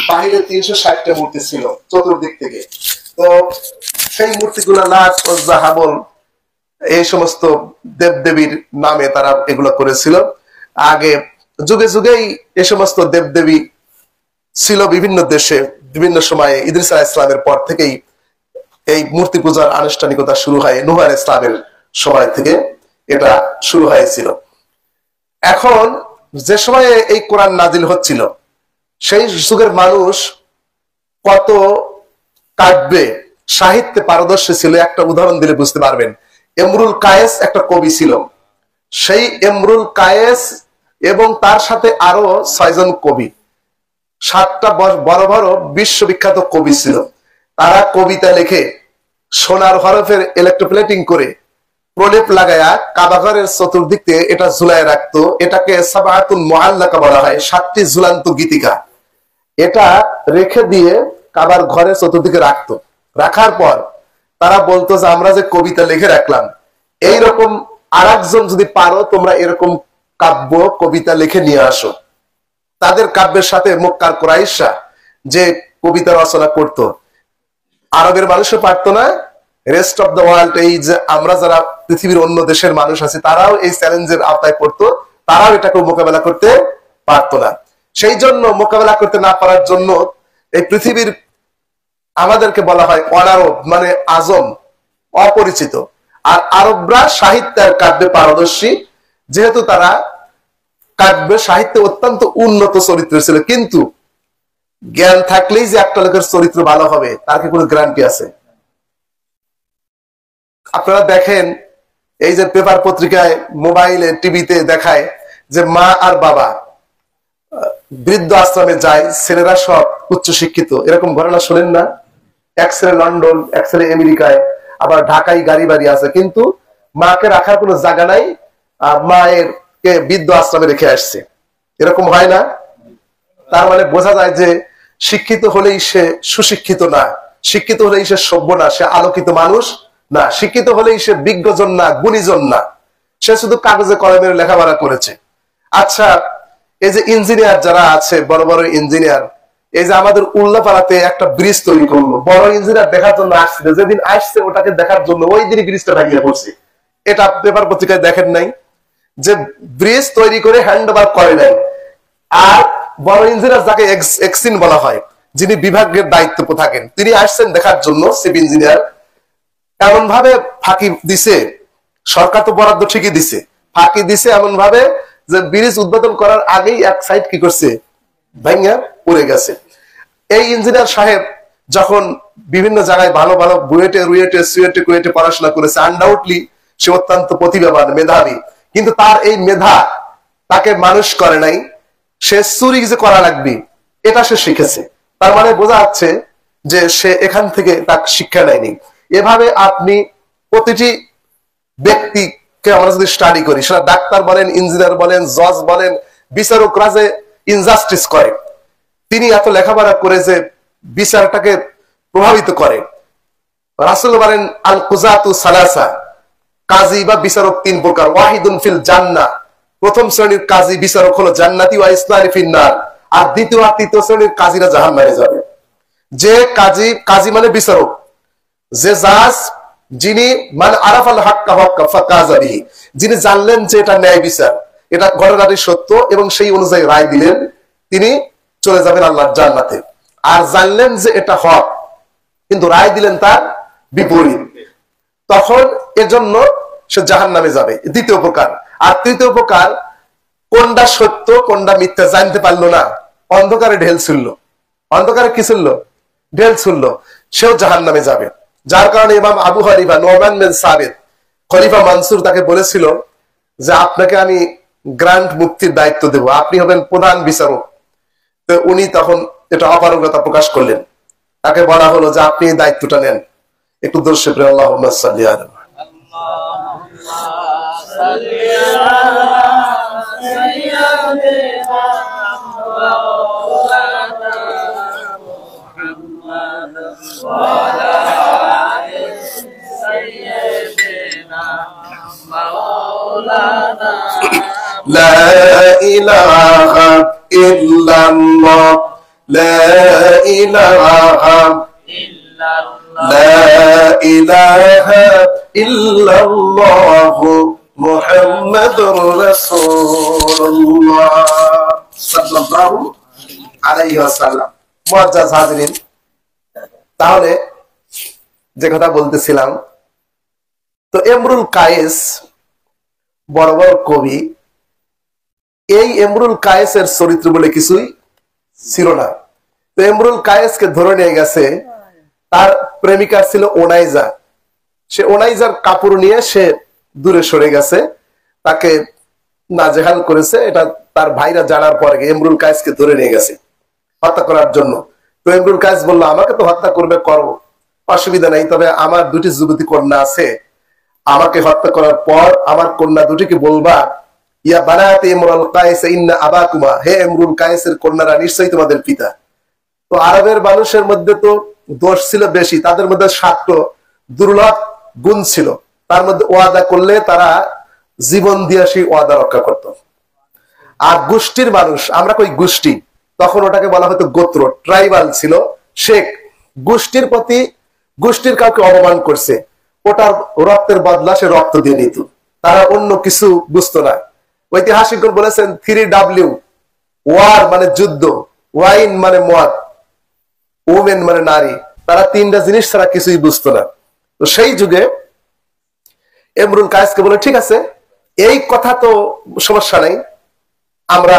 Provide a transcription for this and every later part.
বাহিরে 360টা মূর্তি ছিল চতুর্দিক থেকে। তো সেই মূর্তিগুলো লাত, উজ্জা, হাবল এই সমস্ত দেবদেবীর নামে তারা এগুলো করেছিল। আগে যুগে যুগেই এই সমস্ত দেবদেবী ছিল বিভিন্ন দেশে বিভিন্ন সময়ে। ইদ্রিস আলাইহিস সালামের পর থেকেই এই মূর্তি পূজার আনুষ্ঠানিকতা শুরু হয়, নূহ আলাইহিস সালামের সময় থেকে এটা শুরু হয়েছিল। এখন যে সময়ে এই কোরআন নাজিল হচ্ছিল সেই যুগের মানুষ কত কাব্যে সাহিত্যে পারদর্শী ছিল একটা উদাহরণ দিলে বুঝতে পারবেন। ইমরুল কায়েস একটা কবি ছিল। সেই ইমরুল কায়েস এবং তার সাথে আরো 6 জন কবি, 7টা বড় বড় বিশ্ববিখ্যাত কবি ছিল। তারা কবিতা লিখে সোনার হরফের ইলেকট্রোপ্লেটিং করে প্রলেপ লাগায়া কাবাঘরের চতুর্দিক থেকে এটা ঝুলায় রাখতো। এটাকে সাবাতুন মুআল্লাকা বলা হয়, 7টি ঝুলন্ত গীতিকা। এটা রেখে দিয়ে কাবার ঘরের চতুর্দিকে রাখতো। রাখার পর তারা বলতো যে আমরা যে কবিতা লিখে রাখলাম, এইরকম আরেকজন যদি পারো তোমরা এরকম কাব্য কবিতা লিখে নিয়ে আসো। তাদের কাব্যের সাথে মক্কার কুরাইশরা যে কবিতা রচনা করত, আরবের মানুষও পারতো না, রেস্ট অফ দ্য ওয়ার্ল্ড, এই যে আমরা যারা পৃথিবীর অন্য দেশের মানুষ আছে তারাও এই চ্যালেঞ্জের আওতায় পড়তো, তারাও এটাকে মোকাবেলা করতে পারতো না। সেই জন্য মোকাবেলা করতে না পারার জন্য এই পৃথিবীর আমাদেরকে বলা হয় অনারব, মানে আজম, অপরিচিত। আর আরবরা সাহিত্যের কাব্যে পারদর্শী, যেহেতু তারা কাব্য সাহিত্যে অত্যন্ত উন্নত চরিত্র ছিল। কিন্তু জ্ঞান থাকলেই যে একটা লোকের চরিত্র ভালো হবে তার কি কোনো গ্যারান্টি আছে? আপনারা দেখেন এই যে পেপার পত্রিকায়, মোবাইলে, টিভিতে দেখায় যে মা আর বাবা বৃদ্ধ আশ্রমে যায়, ছেলেরা সব উচ্চ শিক্ষিত, এরকম ঘটনা শোনেন না? এক ছেলে লন্ডন, এক ছেলে আমেরিকায়, আবার ঢাকায় গাড়ি বাড়ি আছে, কিন্তু মাকে রাখার কোনো জায়গা নাই, মায়ের কে বৃদ্ধ আশ্রমে রেখে আসছে। এরকম হয় না? তার মানে বোঝা যায় যে শিক্ষিত হলেই সে সুশিক্ষিত না, শিক্ষিত হলেই সে সভ্য না, সে আলোকিত মানুষ না, শিক্ষিত হলেই সে বিজ্ঞজন না, গুণীজন না, সে শুধু কাগজে কলমের লেখাপড়া করেছে। আচ্ছা, এই যে ইঞ্জিনিয়ার যারা আছে, বড় বড় ইঞ্জিনিয়ার, এই যে আমাদের উল্লাপাড়াতে একটা ব্রিজ তৈরি করলো, বড় ইঞ্জিনিয়ার দেখার জন্য আসছিল, যেদিন আসছে ওটাকে দেখার জন্য ওই দিনই ব্রিজটা ভেঙে পড়ছে। এটা পেপার পত্রিকায় দেখেন নাই? যে ব্রিজ তৈরি করে হ্যান্ড ওভার করে নাই। আর বড় ইঞ্জিনিয়ার যাকে এক্সিন বলা হয়, যিনি বিভাগের দায়িত্ব থাকেন, তিনি আসছেন দেখার জন্য, চিফ ইঞ্জিনিয়ার, এমন ভাবে ফাঁকি দিছে, সরকার তো বরাদ্দ ঠিকই দিছে, ফাঁকি দিছে এমন ভাবে যে ব্রিজ উদ্বোধন করার আগেই এক সাইড কি করছে, ভাঙা পড়ে গেছে। এই ইঞ্জিনিয়ার সাহেব যখন বিভিন্ন জায়গায় ভালো ভালো বুয়েটে, রুয়েটে, সুয়েটে, কুয়েটে পড়াশোনা করেছে, আনডাউটলি সে অত্যন্ত প্রতিভাবান, মেধাবী, কিন্তু তার এই মেধা তাকে মানুষ করে নাই। সে চুরি যে করা লাগবে এটা সে শিখেছে। তার মানে বোঝা যাচ্ছে যে সে এখান থেকে তার শিক্ষা নেয়নি। এভাবে আপনি প্রতিটি ব্যক্তিকে আমরা যদি স্টাডি করি, সেটা ডাক্তার বলেন, ইঞ্জিনিয়ার বলেন, জজ বলেন, বিচারকরা যে ইনজাস্টিস করে, তিনি এত লেখাপড়া করে যে বিচারটাকে প্রভাবিত করে। রাসূল বলেন আল কুজাতু সালাসা, কাজী বা বিচারক 3 প্রকার। ওয়াহিদুন ফিল জান্নাহ, প্রথম শ্রেণীর কাজী বিচারক হলো জান্নাতি, ওয়া ইসনানি ফিন নার, আর দ্বিতীয় আর তৃতীয় শ্রেণীর কাজীরা জাহান্নামে যাবে। যে কাজী মানে বিচারক, যে জাজ, যিনি মানে আরাফাল হাক্কা হাক্কা ফাকাযা বিহি, যিনি জানলেন যে এটা ন্যায় বিচার, এটা ঘটনাটি সত্য এবং সেই অনুযায়ী রায় দিলেন, তিনি চলে যাবেন আল্লাহর জান্নাতে। আর জানলেন যে এটা হক কিন্তু রায় দিলেন তার বিপরীত, তখন এজন্য সে জাহান্নামে যাবে, দ্বিতীয় প্রকার। আর তৃতীয় প্রকার, কোনটা সত্য কোনটা মিথ্যা জানতে পারলো না, অন্ধকারে ঢেল ছুড়ল, অন্ধকারে কি ছুড়ল, ঢেল ছুড়ল, সেও জাহান্নামে যাবে। যার কারণে ইমাম আবু হানিফা, নোমান বিন সাবিত, খলিফা মানসুর তাকে বলেছিল যে আপনাকে আমি গ্রান্ট মুক্তির দায়িত্ব দেব, আপনি হবেন প্রধান বিচারক। তো উনি তখন এটা অপারগতা প্রকাশ করলেন, তাকে বলা হলো যে আপনি এই দায়িত্বটা নেন। একটু দর্শে প্রিয় আল্লাহুম্মা সাল্লি আলা لا إله إلا الله লা ইলাহা লা ইলাহা ইল্লাল্লাহু মুহাম্মাদুর রাসূলুল্লাহ সাল্লাল্লাহু আলাইহি ওয়াসাল্লাম। মুআজ্জাজ হাজিরিন, তাহলে যে কথা বলতেছিলাম, তো ইমরুল কায়েস বড় বড় কবি, এই ইমরুল কায়েসের চরিত্র বলে কিছুই ছিল না। তো ইমরুল কায়েসকে ধরে নিয়ে গেছে, তার প্রেমিকা ছিল ওনাইজা। সে ওনাইজার কাপড় নিয়ে সে দূরে সরে গেছে, তাকে নাজেহাল করেছে। এটা তার ভাইরা জানার পরে ইমরুল কায়েসকে ধরে নিয়ে গেছে হত্যা করার জন্য। তো ইমরুল কায়েস বললো, আমাকে তো হত্যা করবে, করো, অসুবিধা নাই, তবে আমার দুটি যুবতী কন্যা আছে, আমাকে হত্যা করার পর আমার কন্যা দুটিকে বলবা, ইয়া বানাতে ইমরুল কায়েস ইন্না আবাকুমা, হে ইমরুল কায়েসের কন্যারা, নিশ্চয়ই তোমাদের পিতা। তো আরবের মানুষের মধ্যে তো দোষ ছিল বেশি, তাদের মধ্যে 7টো দুর্লভ গুণ ছিল। তার মধ্যে ওয়াদা করলে তারা জীবন দিয়ে সেই ওয়াদা রক্ষা করত। আর গোষ্ঠীর মানুষ, আমরা কই গোষ্ঠী, তখন ওটাকে বলা হতো গোত্র, ট্রাইবাল ছিল। শেখ গোষ্ঠীর প্রতি, গোষ্ঠীর কাউকে অপমান করছে, ওটার রক্তের বদলা সে রক্ত দিয়ে নিত, তারা অন্য কিছু বুঝতো না। ঐতিহাসিকগণ বলেছেন 3W, ওয়ার মানে যুদ্ধ, ওয়াইন মানে মদ, ওমেন মানে নারী, তারা 3টা জিনিস ছাড়া কিছুই বুঝতো না। তো সেই যুগে ইমরুল কায়েসকে বলে, ঠিক আছে, এই কথা তো সমস্যা নাই, আমরা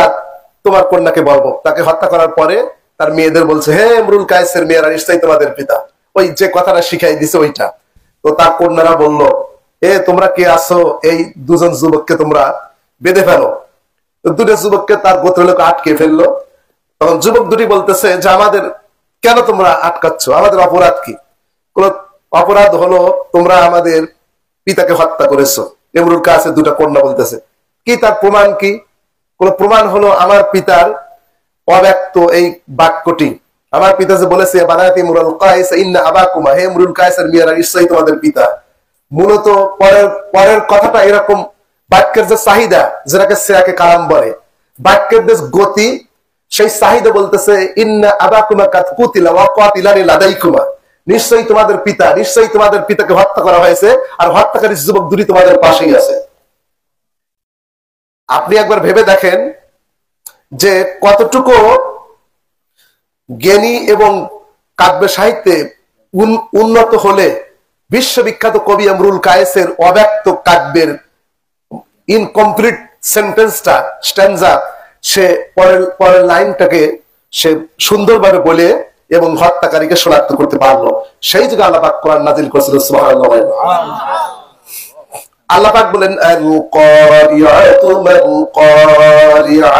তোমার কন্যাকে বলবো। তাকে হত্যা করার পরে তার মেয়েদের বলছে, হে ইমরুল কায়েসের মেয়েরা, নিশ্চয়ই তোমাদের পিতা, ওই যে কথাটা শিখাই দিছে ওইটা। তো তার কন্যারা বলল, তোমরা কে আসো, এই দুজন যুবককে তোমরা বেঁধে ফেলো। তো 2টা যুবককে তার গোত্রলোক আটকে ফেললো। তখন যুবক দুটি বলতেছে যে, আমাদের কেন তোমরা আটকাচ্ছ, আমাদের অপরাধ কি? কোন অপরাধ হলো তোমরা আমাদের পিতাকে হত্যা করেছো। ইমরুল কায়েসের 2টা কন্যা বলতেছে, কি তার প্রমাণ কি? কোন প্রমাণ হলো আমার পিতার অব্যক্ত এই বাক্যটি, আমার পিতা যে বলেছে বানায়াতি ইমরুল কায়েস ইন্না আবাকুমা, হে ইমরুল কায়েসের মেয়েরা, নিশ্চয়ই তোমাদের পিতা। মূলত পরের কথাটা এরকম, বাক্যের যে চাহিদা, যেটাকে সিয়াকে কালাম বলে, বাক্যের যে গতি, সেই চাহিদা বলতেছে ইন্না আবাকুমা কাদ কুতিলা ওয়া কাতিলানি লাদাইকুমা, নিশ্চয়ই তোমাদের পিতা, নিশ্চয়ই তোমাদের পিতাকে হত্যা করা হয়েছে, আর হত্যাকারী যুবক দুটি তোমাদের পাশেই আছে। আপনি একবার ভেবে দেখেন যে কতটুকু জ্ঞানী এবং কাব্য সাহিত্যে উন্নত হলে বিশ্ববিখ্যাত কবি ইমরুল কায়েসের অব্যক্ত কাব্যের ইনকমপ্লিট সেন্টেন্সটা, স্ট্যান্জা, সে পরের লাইনটাকে সে সুন্দরভাবে বলে এবং হত্যাকারীকে শনাক্ত করতে পারলো। সেই যুগে আল্লাহ পাক কোরআন নাজিল করেছিল, সুবহানাল্লাহ। আল্লাহ পাক বলেন, আল কারিয়াতু মাল কারিয়া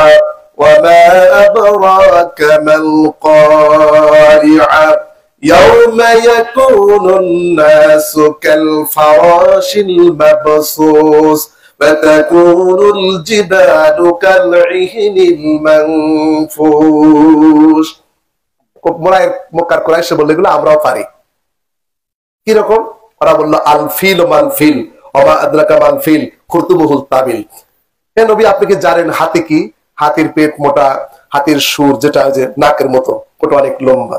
ওয়া মা আদরাকা মাল কারিয়া ইয়াওমা ইয়াকুনুন নাসু কাল ফারাশিল মাবসুস ওয়া তাকুনুল জিবালু কাল ইহনিল মানফুস। মক্কার কুরাইশ বলল, এগুলো আমরাও পারি। কিরকম? ওরা বললো, আল ফিল মাল ফিল ওমা আদরাকা মাল ফিল খুরতুবুহুল তাবিল। হে নবী, আপনি কি জানেন হাতি কি? হাতির পেট মোটা, হাতির সুর যেটা যে নাকের মতো, ওটা অনেক লম্বা।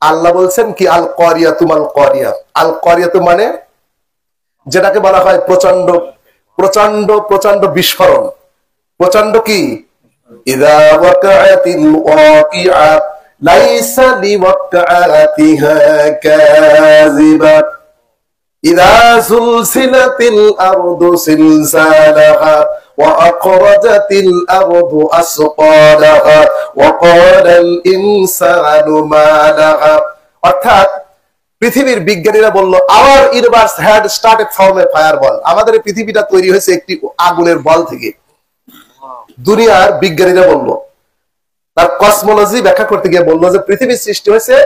আল্লাহ বলছেন কি, আল কারিয়াতু মাল কারিয়া। আল কারিয়াতু মানে যেটাকে বলা হয় প্রচন্ড প্রচন্ড প্রচন্ড বিস্ফোরণ। প্রচন্ড কি? ইযা ওয়াকাআতিল ওয়াকিআ লাইসা লিওয়াকাআতিহা কাযিবা ইযা যুলসিলাতিল আরদু সিলসালাহা ওয়া আখরাজাতিল আরদু আসকালাহা ওয়া ক্বালাল ইনসানু মা লাহা। অর্থাৎ পৃথিবীর বিজ্ঞানীরা বলল, hour universe had started from a fireball, আমাদের পৃথিবীটা তৈরি হয়েছে একটি আগুনের বল থেকে। দুনিয়ার বিজ্ঞানীরা বলল, তার কসমোলজি ব্যাখ্যা করতে গিয়ে বললো যে পৃথিবীর সৃষ্টি হয়েছে,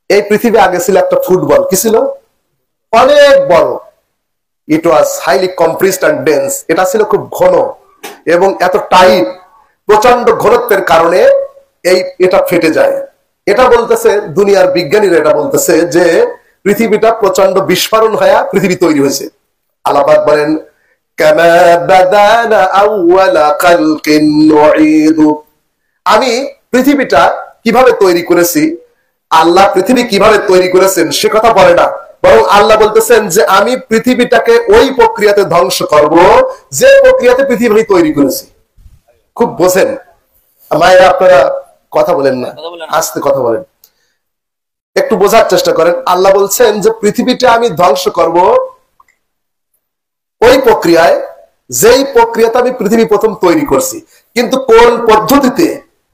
এই পৃথিবী আগে ছিল একটা ফুটবল। কি ছিল? অনেক বড়। It was highly compressed and dense, এটা ছিল খুব ঘন এবং এত টাইট, প্রচন্ড ঘনত্বের কারণে এটা ফেটে যায়। এটা বলতেছে দুনিয়ার বিজ্ঞানীরা, এটা বলতেছে যে পৃথিবীটা প্রচন্ড বিস্ফোরণ হয়ে পৃথিবী তৈরি হয়েছে। আল্লাহ পাক বলেন, কামা বাদানা আউওয়ালা খালকিন নুঈদু, আমি পৃথিবীটা কিভাবে তৈরি করেছি, আল্লাহ পৃথিবী কিভাবে তৈরি করেছেন সে কথা বলে না, বরং আল্লাহ বলতেছেন যে আমি পৃথিবীটাকে ওই প্রক্রিয়াতে ধ্বংস করব যে প্রক্রিয়াতে পৃথিবী তৈরি করেছি। খুব বোঝেন মায়েরা, আপনারা কথা বলেন না, আস্তে কথা বলেন, একটু বোঝার চেষ্টা করেন। আল্লাহ বলছেন যে পৃথিবীটা আমি ধ্বংস করব ওই প্রক্রিয়ায় যেই প্রক্রিয়াতে আমি পৃথিবী প্রথম তৈরি করছি। কিন্তু কোন পদ্ধতিতে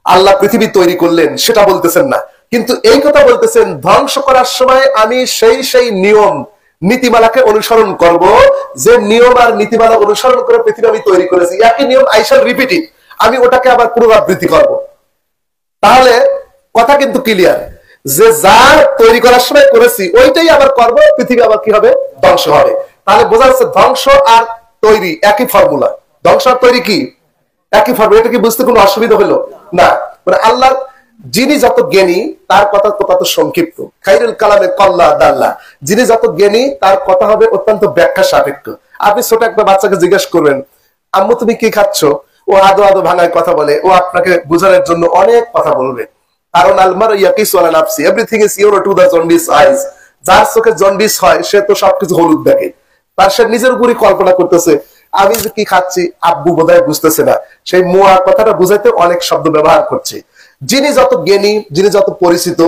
আল্লাহ পৃথিবী তৈরি করলেন সেটা বলতেছেন না, কিন্তু এই কথা বলতেছেন ধ্বংস করার সময় আমি সেই নিয়ম নীতিমালাকে অনুসরণ করব, যে নিয়ম আর নীতিমালা অনুসরণ করে পৃথিবী আমি তৈরি করেছি। একই নিয়ম আই শ্যাল রিপিট ইট, আমি ওটাকে আবার পুনরাবৃত্তি করব। তাহলে কথা কিন্তু ক্লিয়ার যে যা তৈরি করার সময় করেছি ওইটাই আবার করব, পৃথিবী আবার কি হবে, ধ্বংস হবে। তাহলে বোঝা যাচ্ছে ধ্বংস আর তৈরি একই ফর্মুলা, ধ্বংস আর তৈরি কি একই ফর্মুলা। এটা কি বুঝতে কোনো অসুবিধা হলো না? মানে আল্লাহ যিনি যত জ্ঞানী তার কথা তত সংক্ষিপ্ত, খাইরুল কালামে কল্লা দাল্লা, যিনি যত জ্ঞানী তার কথা হবে অত্যন্ত ব্যাখ্যা সাপেক্ষ। আপনি ছোট একটা বাচ্চাকে জিজ্ঞেস করবেন আম্মু তুমি কি খাচ্ছ, ও আদো আদো ভাঙায় কথা বলে, ও আপনাকে বোঝানোর জন্য অনেক কথা বলবে। কারণ আলমার ইয়াকিসু আলা নাফসি, everything is your to the jaundice eyes. যার চোখে জন্ডিস হয় সে তো সবকিছু হলুদ দেখে, তার সে নিজের উপরই কল্পনা করতেছে আমি যে কি খাচ্ছি আব্বু বোধহয় বুঝতেছে না, সেই মোয়া কথাটা বুঝাইতে অনেক শব্দ ব্যবহার করছে। যিনি যত জ্ঞানী, যিনি যত পরিচিত,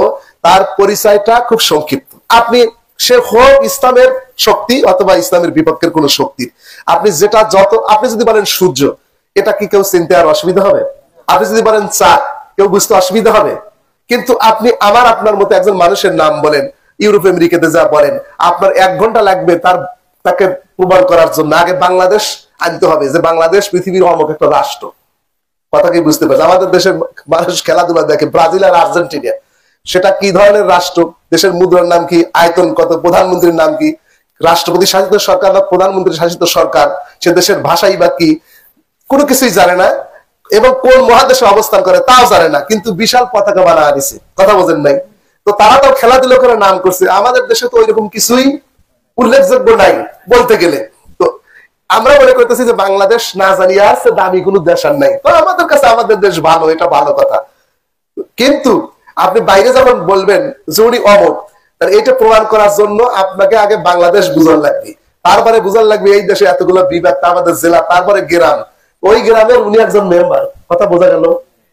তার পরিচয়টা খুব সংক্ষিপ্ত। আপনি সে হোক ইসলামের শক্তি অথবা ইসলামের বিপক্ষের কোন শক্তি, আপনি যেটা যত, আপনি যদি বলেন সূর্য, এটা কি কেউ চিনতে আর অসুবিধা হবে? আপনি যদি বলেন চাঁদ, কেউ বুঝতে অসুবিধা হবে? কিন্তু আপনি আমার আপনার মতো একজন মানুষের নাম বলেন, ইউরোপ আমেরিকাতে যা বলেন, আপনার 1 ঘন্টা লাগবে তাকে প্রমাণ করার জন্য। আগে বাংলাদেশ আনতে হবে যে বাংলাদেশ পৃথিবীর অমুক একটা রাষ্ট্র। কথা কি বুঝতে পারছে? আমাদের দেশের মানুষ খেলাধুলা দেখে ব্রাজিল আর আর্জেন্টিনা, সেটা কি ধরনের রাষ্ট্র, দেশের মুদ্রার নাম কি, আয়তন কত, প্রধানমন্ত্রীর নাম কি, রাষ্ট্রপতি শাসিত সরকার না প্রধানমন্ত্রী শাসিত সরকার, সে দেশের ভাষাই বা কি, কোনো কিছুই জানে না, এবং কোন মহাদেশে অবস্থান করে তাও জানে না, কিন্তু বিশাল পতাকা বানা দিছে। কথা বোঝেন নাই? তো তারা তো খেলাধুলা করে নাম করছে, আমাদের দেশে তো ওইরকম কিছুই উল্লেখযোগ্য নাই বলতে গেলে। তো আমরা মনে করতেছি যে বাংলাদেশ না জানিয়ে আছে দামি কোনো দেশ আর নাই, তো আমাদের কাছে আমাদের দেশ ভালো, এটা ভালো কথা। কিন্তু আপনি বাইরে যখন বলবেন যে উনি অমুক, এটা প্রমাণ করার জন্য আপনাকে আগে বাংলাদেশ বুঝার লাগবে, তারপরে বুঝার লাগবে এই দেশে এতগুলো বিভাগ, আমাদের জেলা, তারপরে গ্রাম, ওই গ্রামের উনি একজন মেম্বার। কথা বোঝা গেল?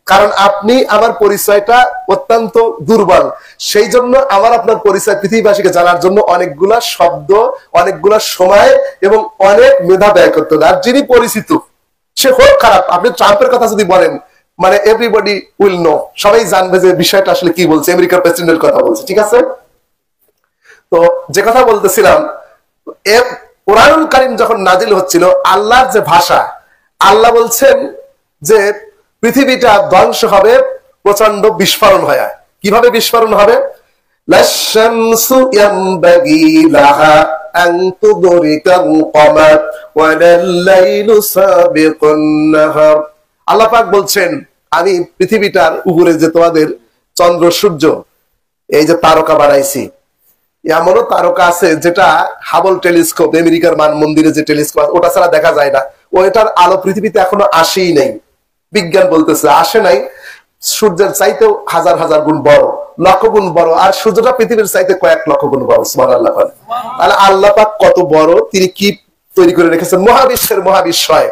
কারণ আপনি আমার পরিচয়টা অত্যন্ত দুর্বল, সেই জন্য আমার আপনার পরিচয় পৃথিবীবাসীকে জানার জন্য অনেকগুলা শব্দ, অনেকগুলা সময় এবং অনেক মেধা ব্যয় করতে হবে। আর যিনি পরিচিত সে হোক খারাপ, আপনি ট্রাম্পের কথা যদি বলেন, মানে এভরিবডি উইল নো, সবাই জানবে যে বিষয়টা আসলে কি বলছে, আমেরিকার প্রেসিডেন্টের কথা বলছে। ঠিক আছে? তো যে কথা বলতেছিলাম, কোরআনুল কারীম যখন নাজিল হচ্ছিল, আল্লাহর যে ভাষা, আল্লাহ বলছেন যে পৃথিবীটা ধ্বংস হবে প্রচন্ড বিস্ফোরণ হয়। কিভাবে বিস্ফোরণ হবে? লাশ-শামসু ইয়ামবাগি লাহা আন তুদরিকাল কমার ওয়ালাল লাইলু সাবিকুন নাহার। আল্লাহ পাক বলছেন আমি পৃথিবীটার উপরে যে তোমাদের চন্দ্র সূর্য, এই যে তারকা বানাইছি, এমনও তারকা আছে যেটা হাবল টেলিস্কোপ, আমেরিকার মান মন্দিরে যে টেলিস্কোপ, ওটা ছাড়া দেখা যায় না, ওইটার আলো পৃথিবীতে এখনো আসেই নাই। বিজ্ঞান বলতেছে আসে নাই, সূর্যের চাইতেও হাজার হাজার গুণ বড়, লক্ষ গুণ বড়, আর সূর্যটা পৃথিবীর চাইতে কয়েক লক্ষ গুণ বড়। সুবহানাল্লাহ। তাহলে আল্লাহ পাক কত বড়, তিনি কি তৈরি করে রেখেছেন, মহাবিশ্বের মহাবিশ্বয়।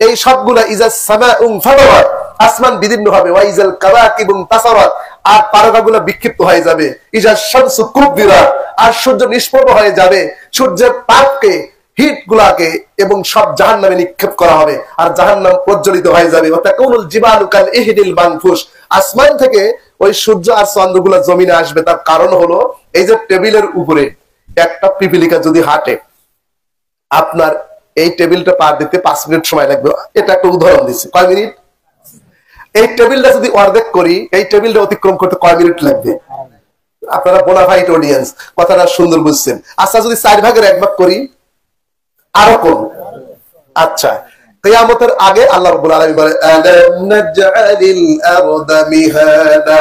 এই সবগুলা ইজা সামাউন ফাতারাত, আসমান বিদীর্ণ হবে, ওয়া ইজাল কাওয়াকিবুন তাসারাত, আর তারকাগুলো বিক্ষিপ্ত হয়ে যাবে, ইজা শামসু কুববিরাত, আর সূর্য নিষ্প্রভ হয়ে যাবে, সূর্যের তাপকে, হিট গুলাকে এবং সব জাহান্নামে নিক্ষেপ করা হবে, আর জাহান্নাম প্রজ্বলিত হয়ে যাবে। ওয়াতাকুনুল জিবালু কাল ইহদিল মানফুস, আসমান থেকে ওই সূর্য আর চন্দ্রগুলো জমিনে আসবে। তার কারণ হলো এই যে টেবিলের উপরে একটা পিপিলিকা যদি হাঁটে, আপনার এই টেবিলটা পার দিতে 5 মিনিট সময় লাগবে। এটা একটা উদাহরণ দিচ্ছি, কয় মিনিট? এই টেবিলটা যদি অর্ধেক করি, এই টেবিলটা অতিক্রম করতে কয় মিনিট লাগবে? আপনারা বোনাফাইড অডিয়েন্স, কথাটা সুন্দর বুঝছেন। আচ্ছা যদি 4 ভাগের 1 ভাগ করি, আরো কম। আচ্ছা, কিয়ামতের আগে আল্লাহ রাব্বুল আলামিন বলে আলাম নাজআলিল আরদা মিহাদা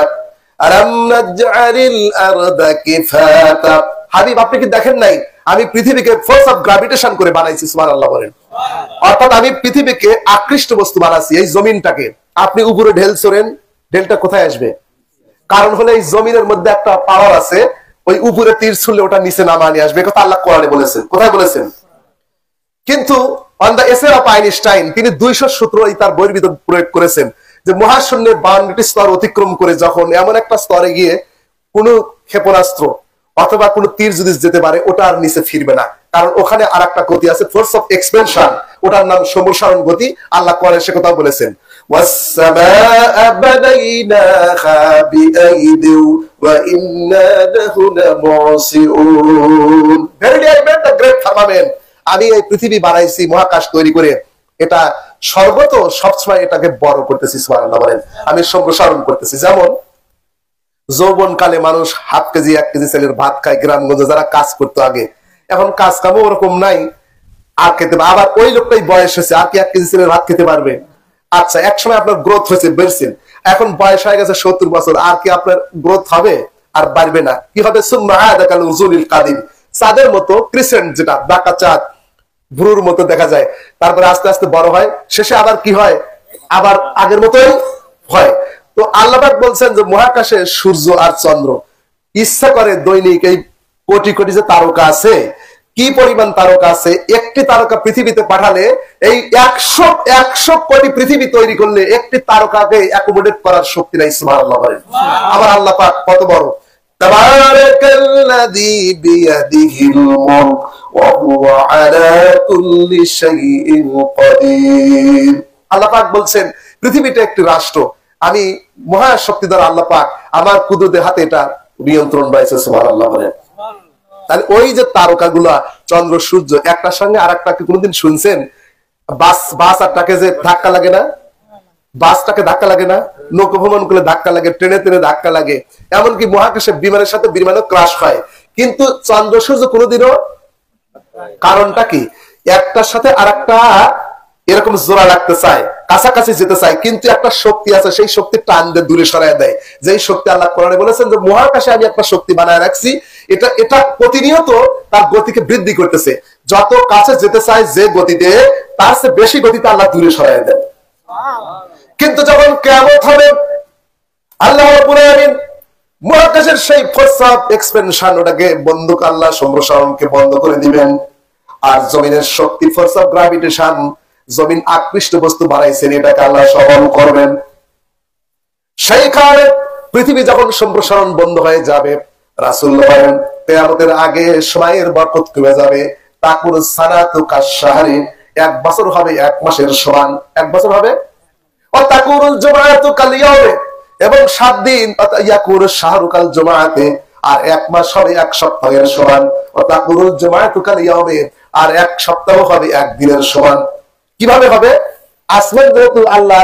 আলাম নাজআলিল আরদা কিফাতা। হাবিব আপনি কি দেখেন নাই আমি পৃথিবীকে ফোর্স অফ গ্র্যাভিটেশন করে বানাইছি? সুবহানাল্লাহ বলেন। অর্থাৎ আমি পৃথিবীকে আকৃষ্ট বস্তু বানাচ্ছি, এই জমিনটাকে। আপনি উপরে ঢেল ছোড়েন, ঢেলটা কোথায় আসবে? কারণ হলো এই জমিনের মধ্যে একটা পাওয়ার আছে, ওই উপরে তীর ছুড়লে ওটা নিচে নামা নিয়ে আসবে, কথা আল্লাহ কোরআনে বলেছেন। কোথায় বলেছেন? কিন্তু on the essay of Einstein তিনি 200 সূত্র তার বইয়ের ভিতর প্রয়োগ করেছেন যে মহাশূন্যের 52টি স্তর অতিক্রম করে যখন এমন একটা স্তরে গিয়ে কোন ক্ষেপণাস্ত্র অথবা কোন তীর যদি যেতে পারে ওটা আর নিচে ফিরবে না, কারণ ওখানে আর একটা গতি আছে, ফোর্স অফ এক্সপেনশন, ওটার নাম সম্প্রসারণ গতি। আল্লাহ কোরআনে সে কথা বলেছেন, ওয়াস-সামাআ বানাইনাহা বিআইদি ওয়া ইন্না লাহু লামুসিউন। Very I made the great firmament, আমি এই পৃথিবী বানাইছি মহাকাশ তৈরি করে, এটা সর্বত সবসময় এটাকে বড় করতেছি, সুবহানাল্লাহ বলেন, আমি সম্প্রসারণ করতেছি। যেমন যৌবন কালে মানুষ 1/2 কেজি 1 কেজি ছেলের ভাত খায় গ্রামগঞ্জে, যারা কাজ করতো আগে, এখন কাজ কামও ওরকম নাই, আর খেতে পারবে। আবার ওই লোকটাই বয়স হয়েছে, আর কি 1 কেজি ছেলের ভাত খেতে পারবে? আচ্ছা, এক সময় আপনার গ্রোথ হয়েছে, বেড়ছেন, এখন বয়স হয়ে গেছে 70 বছর, আর কি আপনার গ্রোথ হবে? আর বাড়বে না। কি হবে? সুম্মা আদাকাল উজুলিল কাদিম, চাঁদের মতো ক্রিসেন্ট, যেটা বাঁকা চাঁদ ভ্রুর মতো দেখা যায়, তারপরে আস্তে আস্তে বড় হয়, শেষে আবার কি হয়? আবার আগের মতোই হয়। তো আল্লাহ পাক বলছেন যে মহাকাশে সূর্য আর চন্দ্র ইচ্ছা করে দৈনিক এই কোটি কোটি যে তারকা আছে, কি পরিমাণ তারকা আছে, একটি তারকা পৃথিবীতে পাঠালে এই 100 কোটি পৃথিবী তৈরি করলে একটি তারকাকে অ্যাকোমোডেট করার শক্তি নাই, সুবহানাল্লাহ বলেন। আবার আল্লাহ পাক কত বড়, তাবারাকাল্লাযী বিয়াদিহিল মুলক ওয়া হুয়া আলা কুল্লি শাইইন কাদির। আল্লাহ পাক বলছেন পৃথিবীটা একটি রাষ্ট্র, আমি মহাশক্তিধর আল্লাহ পাক আমার কুদরতের হাতে এটা নিয়ন্ত্রণ রয়েছে, সুবহানাল্লাহ বলেন। তাহলে ওই যে তারকাগুলা চন্দ্র সূর্য একটার সঙ্গে আরেকটাকে কোনদিন শুনছেন? বাস আর টাকে যে ধাক্কা লাগে না, বাসটাকে ধাক্কা লাগে না, নৌকা ভ্রমণ করলে ধাক্কা লাগে, ট্রেনে ট্রেনে ধাক্কা লাগে, এমনকি মহাকাশে বিমানের সাথে বিমানও ক্রাশ হয়, কিন্তু চন্দ্র সূর্য কোনোদিনও, কারণটা কি? একটার সাথে আরেকটা এরকম জোড়া লাগতে চায়, কাছাকাছি যেতে চায়, কিন্তু একটা শক্তি আছে, সেই শক্তি টান দিয়ে দূরে সরায় দেয়। যেই শক্তি আল্লাহ কোরআনে বলেছেন যে মহাকাশে আমি একটা শক্তি বানায় রাখছি, এটা প্রতিনিয়ত তার গতিকে বৃদ্ধি করতেছে, যত কাছে যেতে চায় যে গতিতে, তার চেয়ে বেশি গতিতে আল্লাহ দূরে সরায় দেয়। কিন্তু যখন কিয়ামত হবে, আল্লাহ রাব্বুল আলামিন মহাকাশের সেই ফোর্স অফ এক্সপেনশন ওটাকে বন্ধ, আল্লাহ সম্প্রসারণকে বন্ধ করে দিবেন। আর জমিনের শক্তি, ফোর্স অফ গ্রাভিটেশন, জমিন আকৃষ্ট বস্তু বানাইছেন, এটাকে আল্লাহ সবল করবেন। সেই কারণে পৃথিবী যখন সম্প্রসারণ বন্ধ হয়ে যাবে, রাসূলুল্লাহ বলেন কিয়ামতের আগে সময়ের বরকত কমে যাবে। তাকুর সানাতু কাশহারি, 1 বছর হবে 1 মাসের সমান, 1 বছর হবে। ও তাকুরুল জুমআতু কাল ইয়াউমে, এবং 7 দিন, ইয়াকুর শাহরু কাল জুমআতে, আর 1 মাস হবে 1 সপ্তাহের সমান। ও তাকুরুল জুমআতু কাল ইয়াউমে, আর 1 সপ্তাহ হবে 1 দিনের সমান। কিভাবে হবে? আসমান যেহেতু আল্লাহ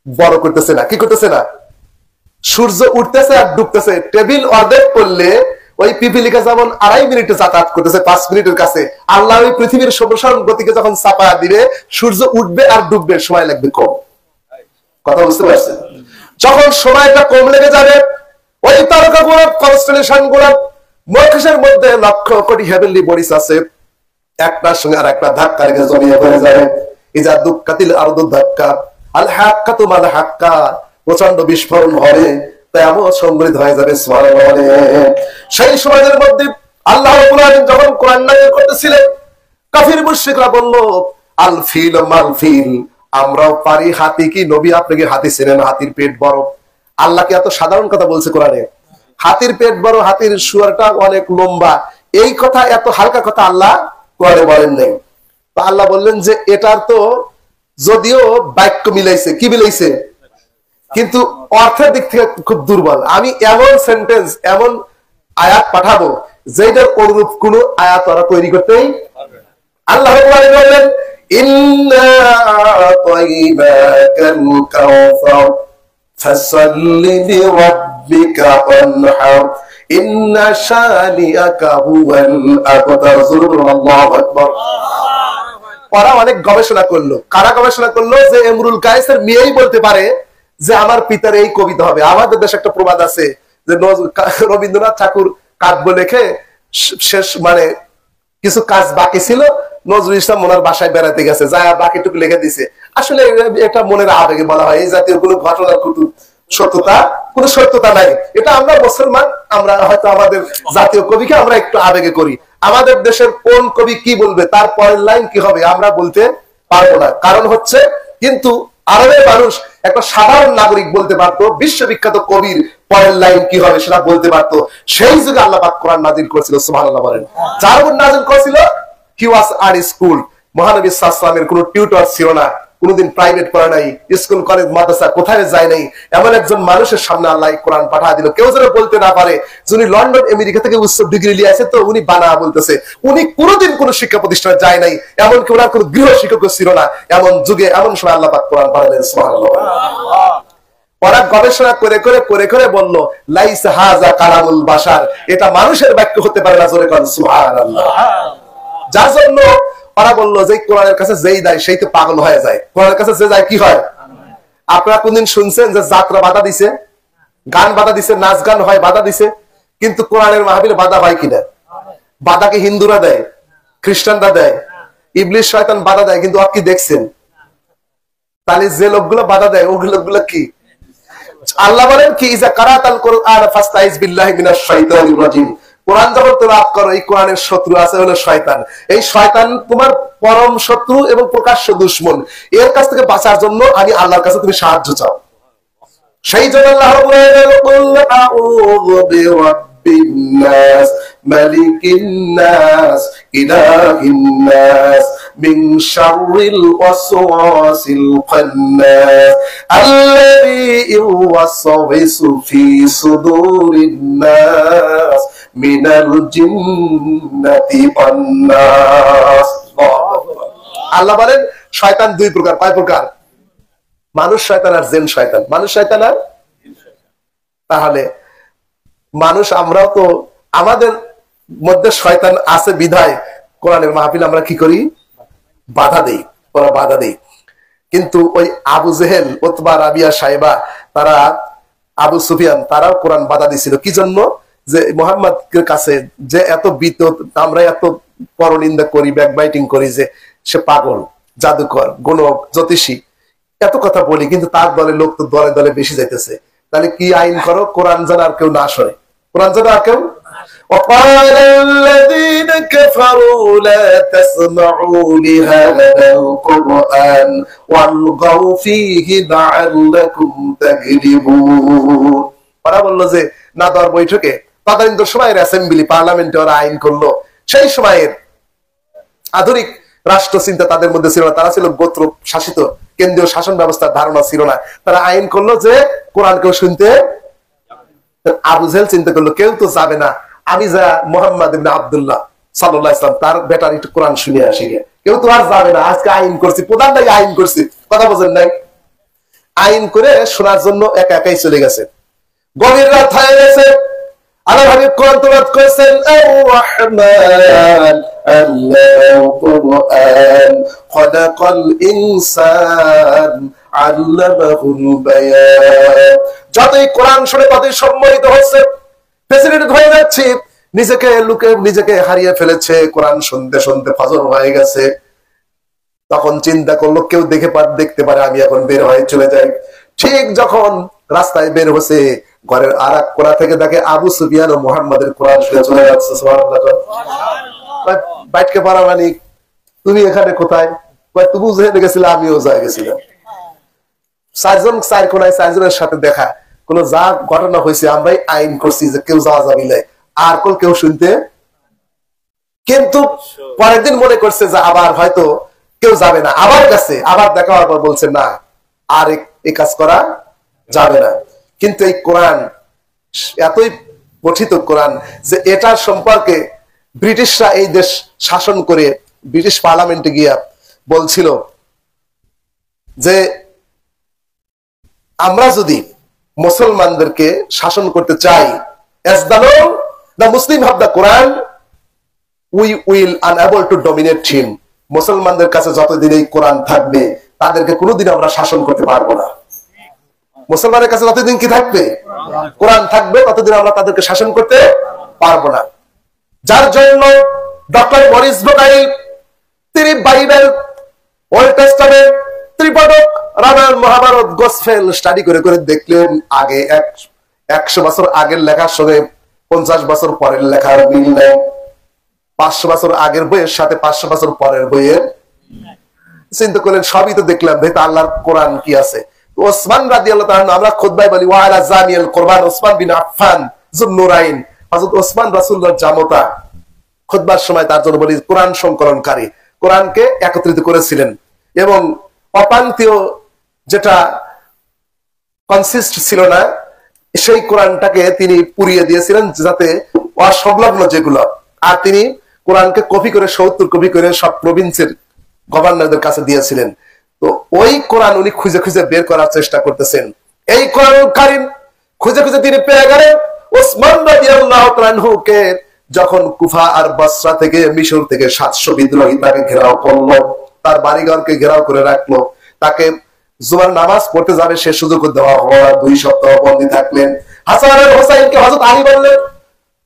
বড় করতেছে না, কি করতেছে না, সূর্য উঠতেছে আর ডুবতেছে, টেবিল অর্ধেক করলে ওই পিপিলিকা যেমন 2.5 মিনিটে যাতায়াত করতেছে 5 মিনিটের কাছে, আল্লাহ ওই পৃথিবীর সম্প্রসারণ গতিকে যখন চাপা দিবে, সূর্য উঠবে আর ডুববে, সময় লাগবে কম। কথা বুঝতে পারছেন? যখন সময়টা কম লেগে যাবে, ওই তারকাগুলো, কনস্টেলেশন গুলো, মহাকাশের মধ্যে লক্ষ কোটি হেভেনলি বডিজ আছে, একটার সঙ্গে আর একটা ধাক্কা লেগে জমিয়ে পড়ে যাবে। ইজা দুক্কাতিল আরদু দাক্কা আল হাক্কাতু মাল হাক্কা, প্রচন্ড বিস্ফোরণ হবে, তেমন সংগঠিত হয়ে যাবে, সুবহানাল্লাহ। সেই সময়ের মধ্যে আল্লাহ রাব্বুল আলামিন যখন কোরআন নাযিল করতেছিলেন, কাফির মুশরিকরা বলল আল ফিল মাল ফিল, আমরাও পারি হাতি, কি নবী আপনি কি হাতি ছিলেন? হাতির পেট বড়। আল্লাহ কি এত সাধারণ কথা বলছে কোরআনে? হাতির পেট বড়, হাতির শুয়ারটা অনেক লম্বা, এই কথা, এত হালকা কথা আল্লাহ কোরআনে বলেন নাই। তো আল্লাহ বললেন যে এটার তো যদিও বাক্য মিলাইছে, কি মিলাইছে, কিন্তু অর্থের দিক থেকে খুব দুর্বল। আমি এমন সেন্টেন্স, এমন আয়াত পাঠাবো যেটার অনুরূপ কোন আয়াত ওরা তৈরি করতেই। আল্লাহ বললেন ইন্না তাইবাকাল কাউসার ফাসাল্লি লিরাব্বিকা ওয়ানহার ইন্না শানিআকা হুয়াল আবতার। আল্লাহু আকবার। ওরা অনেক গবেষণা করলো। কারা গবেষণা করলো? যে ইমরুল কায়েসের মেয়েই বলতে পারে যে আমার পিতার এই কবিতা হবে। আমাদের দেশে একটা প্রবাদ আছে যে রবীন্দ্রনাথ ঠাকুর কাব্য লেখে শেষ, মানে কিছু কাজ বাকি ছিল, নজরুল ইসলাম ওনার বাসায় বেড়াতে গেছে, যা বাকিটুকু লিখে দিছে। আসলে এটা মনের আবেগে বলা হয়, এই জাতীয় কোনো ঘটনার কিন্তু সত্যতা, কোনো সত্যতা নাই। এটা আমরা মুসলমান, আমরা হয়তো আমাদের জাতীয় কবিকে আমরা একটু আবেগে করি। আমাদের দেশের কোন কবি কি বলবে, তার পরের লাইন কি হবে আমরা বলতে পারবো না। কারণ হচ্ছে, কিন্তু আরবের মানুষ একটা সাধারণ নাগরিক বলতে পারতো, বিশ্ববিখ্যাত কবির পরের লাইন কি হবে সেটা বলতে পারতো। সেই যুগে আল্লাহ পাক কোরআন নাযিল করেছিল, সুবহানাল্লাহ বলেন। যার উপর নাযিল করেছিল, হি ওয়াজ আনস্কুলড। মহানবী সাল্লাল্লাহু আলাইহি ওয়াসাল্লামের কোনো টিউটর ছিল না, কোনদিন প্রাইভেট পড়া নাই, স্কুল কলেজ মাদ্রাসা কোথায় যায় নাই। এমন একজন মানুষের সামনে আল্লাহ কোরআন পাঠিয়ে দিল, কেউ যেন বলতে না পারে যিনি লন্ডন আমেরিকা থেকে উচ্চ ডিগ্রি নিয়ে আসে, তো উনি বানা বলতেছে। উনি কোনোদিন কোন শিক্ষা প্রতিষ্ঠানে যায় নাই, এমনকি ওনার কোন গৃহ শিক্ষক ছিল না। এমন যুগে এমন সময় আল্লাহ পাক কোরআন পাঠালেন, সুবহানাল্লাহ। ওরা গবেষণা করে করে করে করে বলল, লাইসা হাযা কালামুল বাশার, এটা মানুষের বাক্য হতে পারে না। জোরে কোন সুবহানাল্লাহ। যার জন্য ওরা বললো যে কোরআনের কাছে যেই যায় সেই তো পাগল হয়ে যায়, কোরআনের কাছে যে যায় কি হয়। আপনারা কোনদিন শুনছেন যে যাত্রা বাধা দিছে, গান বাধা দিছে, নাচ গান হয় বাধা দিছে? কিন্তু কোরআনের মাহফিলে বাধা হয় কিনা? বাধা কি হিন্দুরা দেয়, খ্রিস্টানরা দেয়, ইবলিশ শয়তান বাধা দেয়, কিন্তু আপনি দেখছেন? তাহলে যে লোকগুলো বাধা দেয় ওই লোকগুলো কি? আল্লাহ বলেন কি, ইজা কারাতাল কুরআন ফাস্তাইজ বিল্লাহি মিনাশ শাইতানির রাজিম। কোরআন যখন তেলাওয়াত করো, এই কোরআনের শত্রু আছে হলো শয়তান। এই শয়তান তোমার পরম শত্রু এবং প্রকাশ্য দুশমন। এর কাছ থেকে বাঁচার জন্য আমি আল্লাহর কাছে তুমি সাহায্য চাও। সেই জন্য আল্লাহ রাব্বুল আলামিন বললেন, আউযু বিরাব্বিন নাস মালিকিন নাস ইলাহিন নাস মিন শাররিল ওয়াসওয়াসিল খান্নাস আল্লাযী ইউওয়াসওয়িসু ফি সুদুরিন নাস মিনাল জিন্নাতি ওয়ান নাস। আল্লাহ বলেন শয়তান দুই প্রকার। কয় প্রকার? মানুষ শয়তান আর জিন শয়তান। মানুষ শয়তান আর, তাহলে মানুষ আমরাও তো, আমাদের মধ্যে শয়তান আছে বিধায় কোরআনের মাহফিল আমরা কি করি? বাধা দেই, ওরা বাধা দেই। কিন্তু ওই আবু জেহেল, উতবা, রাবিয়া, সাইবা, তারা, আবু সুফিয়ান, তারাও কোরআন বাধা দিছিল। কি জন্য? যে মুহাম্মদের কাছে যে এত বিতত, আমরা এত পরনিন্দা করি, ব্যাকবাইটিং করি যে সে পাগল, জাদুকর, গণক, জ্যোতিষী, এত কথা বলি, কিন্তু তার দলে লোক তো দলে দলে বেশি যাইতেছে। তাহলে কি আইন করো? কোরআন যেন আর কেউ না সরে, কোরআন যেন আর কেউ। وقال الذين كفروا لا تسمعوا لهذا القرآن والغوا فيه لعلكم تغلبون। ওরা বললো যে নাদার বৈঠকে, তদানীন্তন সময়ের অ্যাসেম্বলি, পার্লামেন্টে ওরা আইন করলো। সেই সময়ের আধুনিক রাষ্ট্র চিন্তা তাদের মধ্যে ছিল না, তারা ছিল গোত্র শাসিত, কেন্দ্রীয় শাসন ব্যবস্থার ধারণা ছিল না। তারা আইন করলো যে কোরআন কেউ শুনতে। আবু জেহেল চিন্তা করলো কেউ তো যাবে না, আমি যা মুহাম্মদ ইবনে আব্দুল্লাহ সাল্লাল্লাহু আলাইহি ওয়াসাল্লাম তার বেটার একটু কোরআন শুনে আসি, কেউ তো আর যাবে না, আজকে আইন করছি, প্রধান নাই আইন করছি, কথা বোঝেন নাই? আইন করে শোনার জন্য একা একাই চলে গেছে। গভীর রাত হয়ে গেছে, আল্লাহ হাবিব কোরআন তেলাওয়াত করেছেন, আর-রহমান আল্লাহু কুরআন খালাকাল ইনসান আল্লামাহুল বায়ান। যতই কোরআন শুনে ততই সম্মানিত হচ্ছে, ফ্যাসিলিটেড হয়ে যাচ্ছে, নিজেকে লুকে নিজেকে হারিয়ে ফেলেছে। কোরআন শুনতে শুনতে ফজর হয়ে গেছে, তখন চিন্তা করলো কেউ দেখতে পারে, আমি এখন বের হয়ে চলে যাই। ঠিক যখন রাস্তায় বের হচ্ছে, ঘরের আর এক কোণা থেকে দেখে আবু সুফিয়ান ও মুহাম্মাদের কোরআন শুনে চলে যাচ্ছে। সুবহানাল্লাহ। বাইটকে পারা মানে, তুমি এখানে কোথায়? তুমি যেখানে গেছিলে আমিও যাই গেছিলাম। চারজন চার কোনায়, চারজনের সাথে দেখা, কোন যা ঘটনা হয়েছে আমরাই আইন করছি যে কেউ যাওয়া যাবে না, আর কেউ শুনতে। কিন্তু পরের দিন মনে করছে যে আবার হয়তো কেউ যাবে না, আবার গেছে, আবার দেখা হওয়ার পর বলছে না, আর এই কাজ করা যাবে না। কিন্তু এই কোরআন এতই পঠিত কোরআন যে এটার সম্পর্কে ব্রিটিশরা এই দেশ শাসন করে ব্রিটিশ পার্লামেন্টে গিয়া বলছিল যে আমরা যদি মুসলমানদেরকে শাসন করতে চাই, as the law, the Muslim have the Quran, we will unable to dominate him. মুসলমানদের কাছে যতদিন এই কোরআন থাকবে তাদেরকে কোনোদিন আমরা শাসন করতে পারবো না। মুসলমানের কাছে যতদিন কি থাকবে? কোরআন থাকবে, ততদিন আমরা তাদেরকে শাসন করতে পারবো না। যার জন্য ডক্টর মরিস বোকাইল, তিনি Bible, old testament, Tripitaka Ramayana Mahabharata gospel study করে করে দেখলেন আগে 100 বছর আগের লেখার সঙ্গে 50 বছর পরের লেখার মিল নেই, 500 বছর আগের বইয়ের সাথে 500 বছর পরের বইয়ের। চিন্তা করলেন সবই তো দেখলাম, ভেতর আল্লাহর কোরআন কি আছে? ওসমান রাদিয়াল্লাহু তাআলা, আমরা খুতবায় বলি ওয়ালা জামিল কোরবান ওসমান বিন আফফান যুন্নুরাইন, হযরত ওসমান রাসূলুল্লাহর জামতা, খুতবার সময় তার জন্য বলি কোরআন সংকলনকারী, কোরআনকে একত্রিত করেছিলেন এবং অপান্তীয় যেটা কনসিস্ট ছিল না সেই কোরআনটাকে তিনি পুড়িয়ে দিয়েছিলেন যাতে অসংলগ্ন যেগুলো, আর তিনি কোরআনকে কপি করে 70 কপি করে সব প্রভিন্সের গভর্নরদের কাছে দিয়েছিলেন। তো ওই কোরআন উনি খুঁজে খুঁজে বের করার চেষ্টা করতেছেন। এই কোরআন কারীম খুঁজে খুঁজে তিনি পেয়ে গেলেন। ওসমান রাদিয়াল্লাহু তাআলা আনহুকে যখন কুফা আর বসরা থেকে মিশর থেকে 700 বিদ্রোহী তাকে ঘেরাও করলো, তার বাড়িঘরকে ঘেরাও করে রাখলো, তাকে জুমার নামাজ পড়তে যাবে সে সুযোগ দেওয়া হওয়া, 2 সপ্তাহ বন্দী থাকলেন। হাসান আর হোসাইনকে হযরত আলী বললেন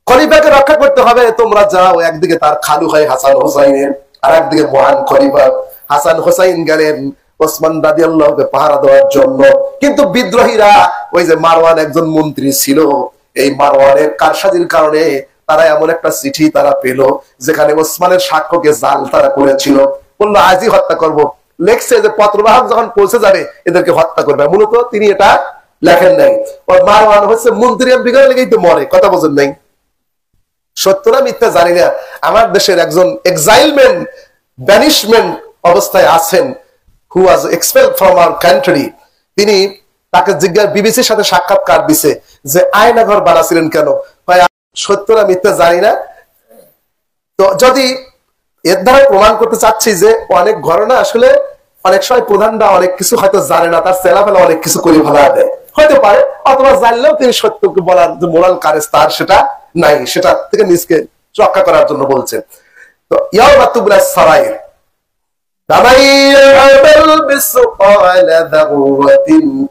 খলিফাকে রক্ষা করতে হবে, তোমরা যাও। একদিকে তার খালু হয় হাসান হোসাইনের, আর একদিকে মহান খলিফা। হাসান হোসাইন গেলেন ওসমান রাদিয়াল্লাহুকে পাহারা দেওয়ার জন্য, কিন্তু বিদ্রোহীরা ওই যে মারওয়ান একজন মন্ত্রী ছিল, এই মারওয়ানের কারসাজির কারণে তারা এমন একটা চিঠি তারা পেল যেখানে ওসমানের সাক্ষ্যকে জাল তারা করেছিল, বললো আজই হত্যা করব। লেখছে যে পত্রবাহক যখন পৌঁছে যাবে এদেরকে হত্যা করবে, মূলত তিনি এটা লেখেন নাই। ওর মারওয়ান হচ্ছে মন্ত্রী বিগড়ে লেগেই তো মরে, কথা বোঝেন নাই? সত্য না মিথ্যা জানি না, আমার দেশের একজন এক্সাইলমেন্ট ব্যানিশমেন্ট অবস্থায় আছেন, হু ওয়াজ এক্সপেলড ফ্রম আওয়ার কান্ট্রি। তিনি তাকে জিজ্ঞাসা, বিবিসির সাথে সাক্ষাৎকার দিছে যে আয়না ঘর বানাছিলেন কেন? সত্য না মিথ্যা জানি না। তো যদি এর দ্বারা প্রমাণ করতে চাচ্ছি যে অনেক ঘটনা আসলে অনেক সময় প্রধানরা অনেক কিছু হয়তো জানে না, তার চেলাফেলা অনেক কিছু করে ফেলা দেয়, হতে পারে, অথবা জানলেও তিনি সত্যকে বলার যে মোরাল কারেজ তার সেটা নাই, সেটা থেকে নিজকে রক্ষা করার জন্য বলছেন। তো ইয়াউমা তুবলা সারাইর فمن يعمل مثقال ذرة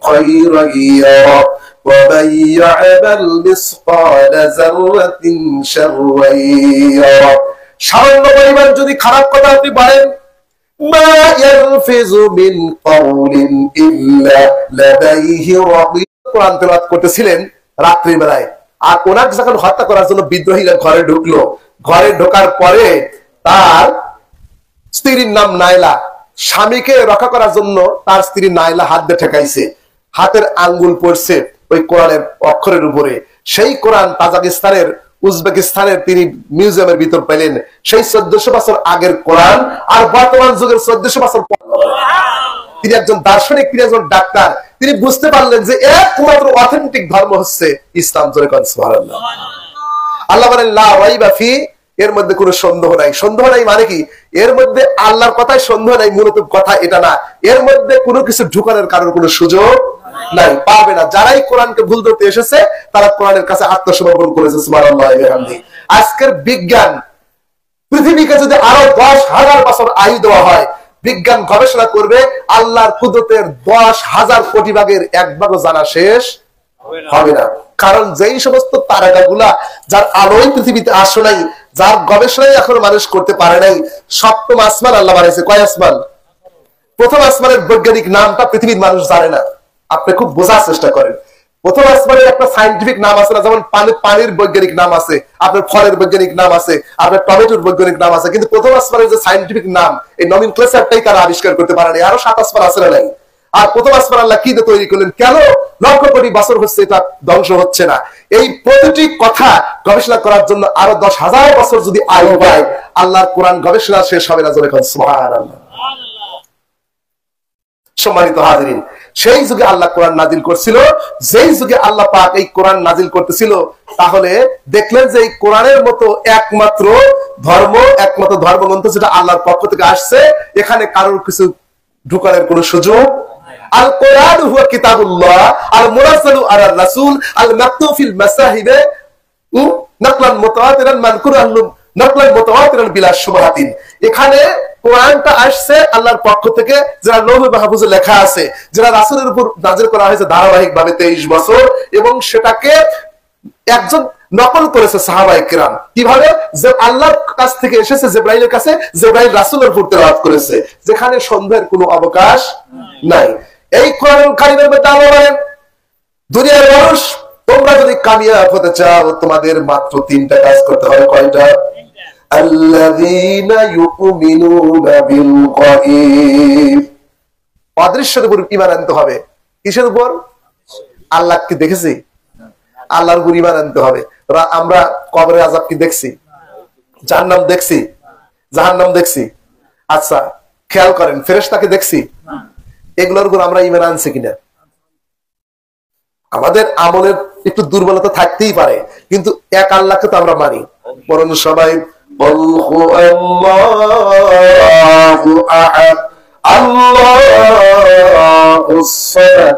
خيرا يره ومن يعمل مثقال ذرة شرا يره। সামান্য পরিমাণ যদি খারাপ কথা আপনি বলেন, মা ইয়ালফিযু মিন কাওলিন ইল্লা লাদাইহি রাকিব। কোরআন তেলাওয়াত করতেছিলেন রাত্রি বেলায়, আর ওনাকে যখন হত্যা করার জন্য বিদ্রোহীরা ঘরে ঢুকলো, ঘরে ঢোকার পরে তার স্ত্রীর নাম নাইলা, স্বামীকে রক্ষা করার জন্য তার স্ত্রী নাইলা হাত দিয়ে ঠেকাইছে, হাতের আঙ্গুল পড়ছে ওই কোরআনের অক্ষরের উপরে। সেই কোরআন তাজিকিস্তানের উজবেকিস্তানের তিনি মিউজিয়ামের ভিতর পেলেন, সেই 1400 বছর আগের কোরআন আর বর্তমান যুগের 1400 বছর। তিনি একজন দার্শনিক, তিনি একজন ডাক্তার, তিনি বুঝতে পারলেন যে একমাত্র অথেন্টিক ধর্ম হচ্ছে ইসলাম। জোরে কোন সুবহানাল্লাহ। আল্লাহ বলেন লা রাইবা ফি, এর মধ্যে কোনো সন্দেহ নাই। সন্দেহ নাই মানে কি? এর মধ্যে আল্লাহর কথায় সন্দেহ নাই, মূলত কথা এটা না, এর মধ্যে কোনো কিছু ঢুকানোর কারণ কোনো সুযোগ নাই, পারবে না। যারাই কোরআনকে ভুল ধরতে এসেছে তারা কোরআনের কাছে আত্মসমর্পণ করেছে। সুবহানাল্লাহ। আজকের বিজ্ঞান পৃথিবীকে যদি আরো 10,000 বছর আয়ু দেওয়া হয়, বিজ্ঞান গবেষণা করবে, আল্লাহর কুদরতের 10,000 কোটি ভাগের 1 ভাগও জানা শেষ হবে না। কারণ যেই সমস্ত তারকাগুলা যার আলোয় পৃথিবীতে আসে নাই, যার গবেষণাই এখন মানুষ করতে পারে নাই, 7ম আসমান আল্লাহ বানাইছে। কয় আসমান? প্রথম আসমানের বৈজ্ঞানিক নামটা পৃথিবীর মানুষ জানে না। আপনি খুব বোঝার চেষ্টা করেন। প্রথম আসমানের একটা সায়েন্টিফিক নাম আছে না, যেমন পানির বৈজ্ঞানিক নাম আছে, আপনার ফলের বৈজ্ঞানিক নাম আছে, আপনার টমেটোর বৈজ্ঞানিক নাম আছে, কিন্তু প্রথম আসমানের যে সায়েন্টিফিক নাম, এই নমিনক্লেচারটাই তারা আবিষ্কার করতে পারে নাই। আরো 7 আসমান আছে না নাই? আর প্রথম আসমান আল্লাহ কি দিয়ে তৈরি করলেন? কেন লক্ষ কোটি বছর হচ্ছে এটা ধ্বংস হচ্ছে না? এই প্রতিটি কথা গবেষণা করার জন্য আরো 10,000 বছর যদি আয়ু পায়, আল্লাহর কোরআন গবেষণা শেষ হবে না। জোরে কোন সুবহানাল্লাহ। সম্মানিত হাজিরিন, সেই যুগে আল্লাহ কোরআন নাজিল করছিল, যেই যুগে আল্লাহ পাক এই কোরআন নাজিল করতেছিল, তাহলে দেখলেন যে এই কোরআনের মতো একমাত্র ধর্ম, একমাত্র ধর্মগ্রন্থ যেটা আল্লাহর পক্ষ থেকে আসছে, এখানে কারোর কিছু ঢুকানোর কোন সুযোগ। আল কোরআন হুয়া কিতাবুল্লাহ আল মুনাজ্জালু আলা রাসূল আল মাকতুব ফিল মাসাহিবে নাকলান মুতাওয়াতিরান মানকুরান নাকলান মুতাওয়াতিরান বিলা শুবহাতিন। এখানে কোরআনটা আসছে আল্লাহর পক্ষ থেকে, যেটা লৌহে মাহফুজে লেখা আছে, যেটা রাসূলের উপর নাযিল করা হয়েছে ধারাবাহিকভাবে 23 বছর, এবং সেটাকে একজন নকল করেছে সাহাবায়ে কেরাম। কিভাবে? যে আল্লাহর কাছ থেকে এসেছে জিবরাইলের কাছে, জিবরাইল রাসূলের উপর তেলাওয়াত করেছে, যেখানে সন্দেহের কোনো অবকাশ নাই। এই কোরআনুল কারীমের মধ্যে আল্লাহ বলেন, দুনিয়ার মানুষ তোমরা যদি কামিয়াব হতে চাও তোমাদের মাত্র তিনটা কাজ করতে হবে। কয়টা? আল্লাযীনা ইউমিনুনা বিল গায়ব, অদৃশ্যের উপর ঈমান আনতে হবে। কিসের উপর? আল্লাহকে দেখেছি, আল্লাহর উপর ঈমান আনতে হবে। আমরা কবরের আযাব কি দেখছি? জাহান্নাম দেখছি? জাহান্নাম দেখছি? আচ্ছা খেয়াল করেন, ফেরেশতাকে দেখছি? এগুলোর উপর আমরা ঈমান আনছি কিনা? আমাদের আমলের একটু দুর্বলতা থাকতেই পারে, কিন্তু এক আল্লাহকে তো আমরা মানি। বরং সবাই আল্লাহু আহাদ আল্লাহুস সামাদ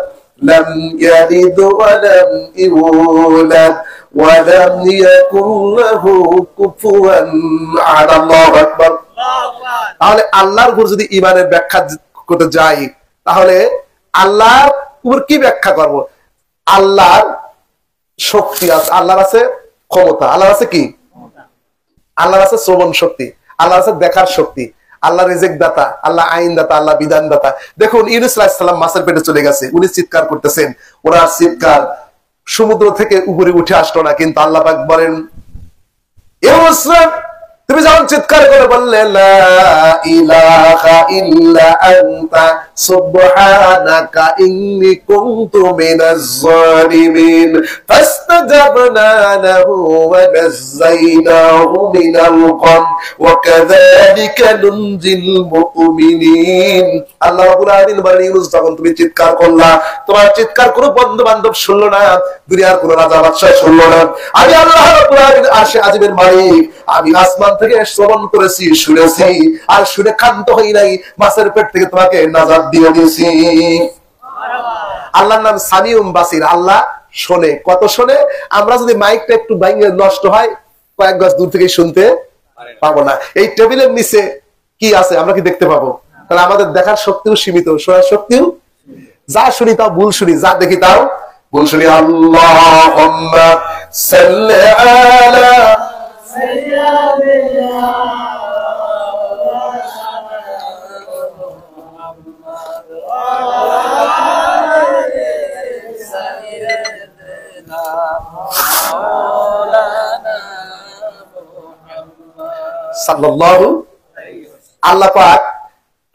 লাম ইয়ালিদ ওয়া লাম ইউলাদ ওয়া লাম ইয়াকুল লাহু কুফুয়ান আহাদ। আল্লাহু আকবার। তাহলে আল্লাহর উপর যদি ঈমানের ব্যাখ্যা করতে যাই, তাহলে আল্লাহর উপর কি ব্যাখ্যা করব? আল্লাহর শক্তি আছে, আল্লাহর আছে ক্ষমতা, আল্লাহর আছে কি? আল্লাহর আছে শ্রবণ শক্তি, আল্লাহর আছে দেখার শক্তি, আল্লাহ রিজিক দাতা, আল্লাহ আইন দাতা, আল্লাহ বিধান দাতা। দেখুন ইউনূস আলাইহিস সালাম মাছের পেটে চলে গেছে, উনি চিৎকার করতেছেন, ওনার চিৎকার সমুদ্র থেকে উপরে উঠে আসলো না, কিন্তু আল্লাহ পাক বলেন, ইউনূস তুমি যখন চিৎকার করে বললে লা ইলাহা ইল্লা আনতা সুবহানাকা ইন্নী কুনতু মিনাজ জালিমিন ফাসতাজাবনা লাহু ওয়া নাযায়নাহু মিনাল গাম ওয়া কাযালিকা নুনজিল মুমিনিন। আল্লাহ রাব্বুল আলামিন বলেন, ইউনূস যখন তুমি চিৎকার করলা, তোমার চিৎকার কোনো বন্ধু বান্ধব শুনলো না, দুনিয়ার কোনো রাজা বাদশা শুনলো না, আমি আল্লাহ রাব্বুল আলামিন আরশে আজিমের মালিক, আমি আসমান থেকে শ্রবণ করেছি, শুনেছি, আর শুনে ক্ষান্ত হই নাই, মাছের পেট থেকে তোমাকে নাজাত দিয়ে দিয়েছি। আল্লাহর নাম সামিউম বাসির, আল্লাহ শোনে। কত শোনে? আমরা যদি মাইকটা একটু ভাঙে নষ্ট হয়, কয়েক গজ দূর থেকে শুনতে পাবো না। এই টেবিলের নিচে কি আছে আমরা কি দেখতে পাবো? তাহলে আমাদের দেখার শক্তিও সীমিত, শোনার শক্তিও, যা শুনি তাও ভুল শুনি, যা দেখি তাও ভুল শুনি। আল্লাহুম্মা সাল্লি আলা সাল্লাল্লাহু। আল্লাহ পাক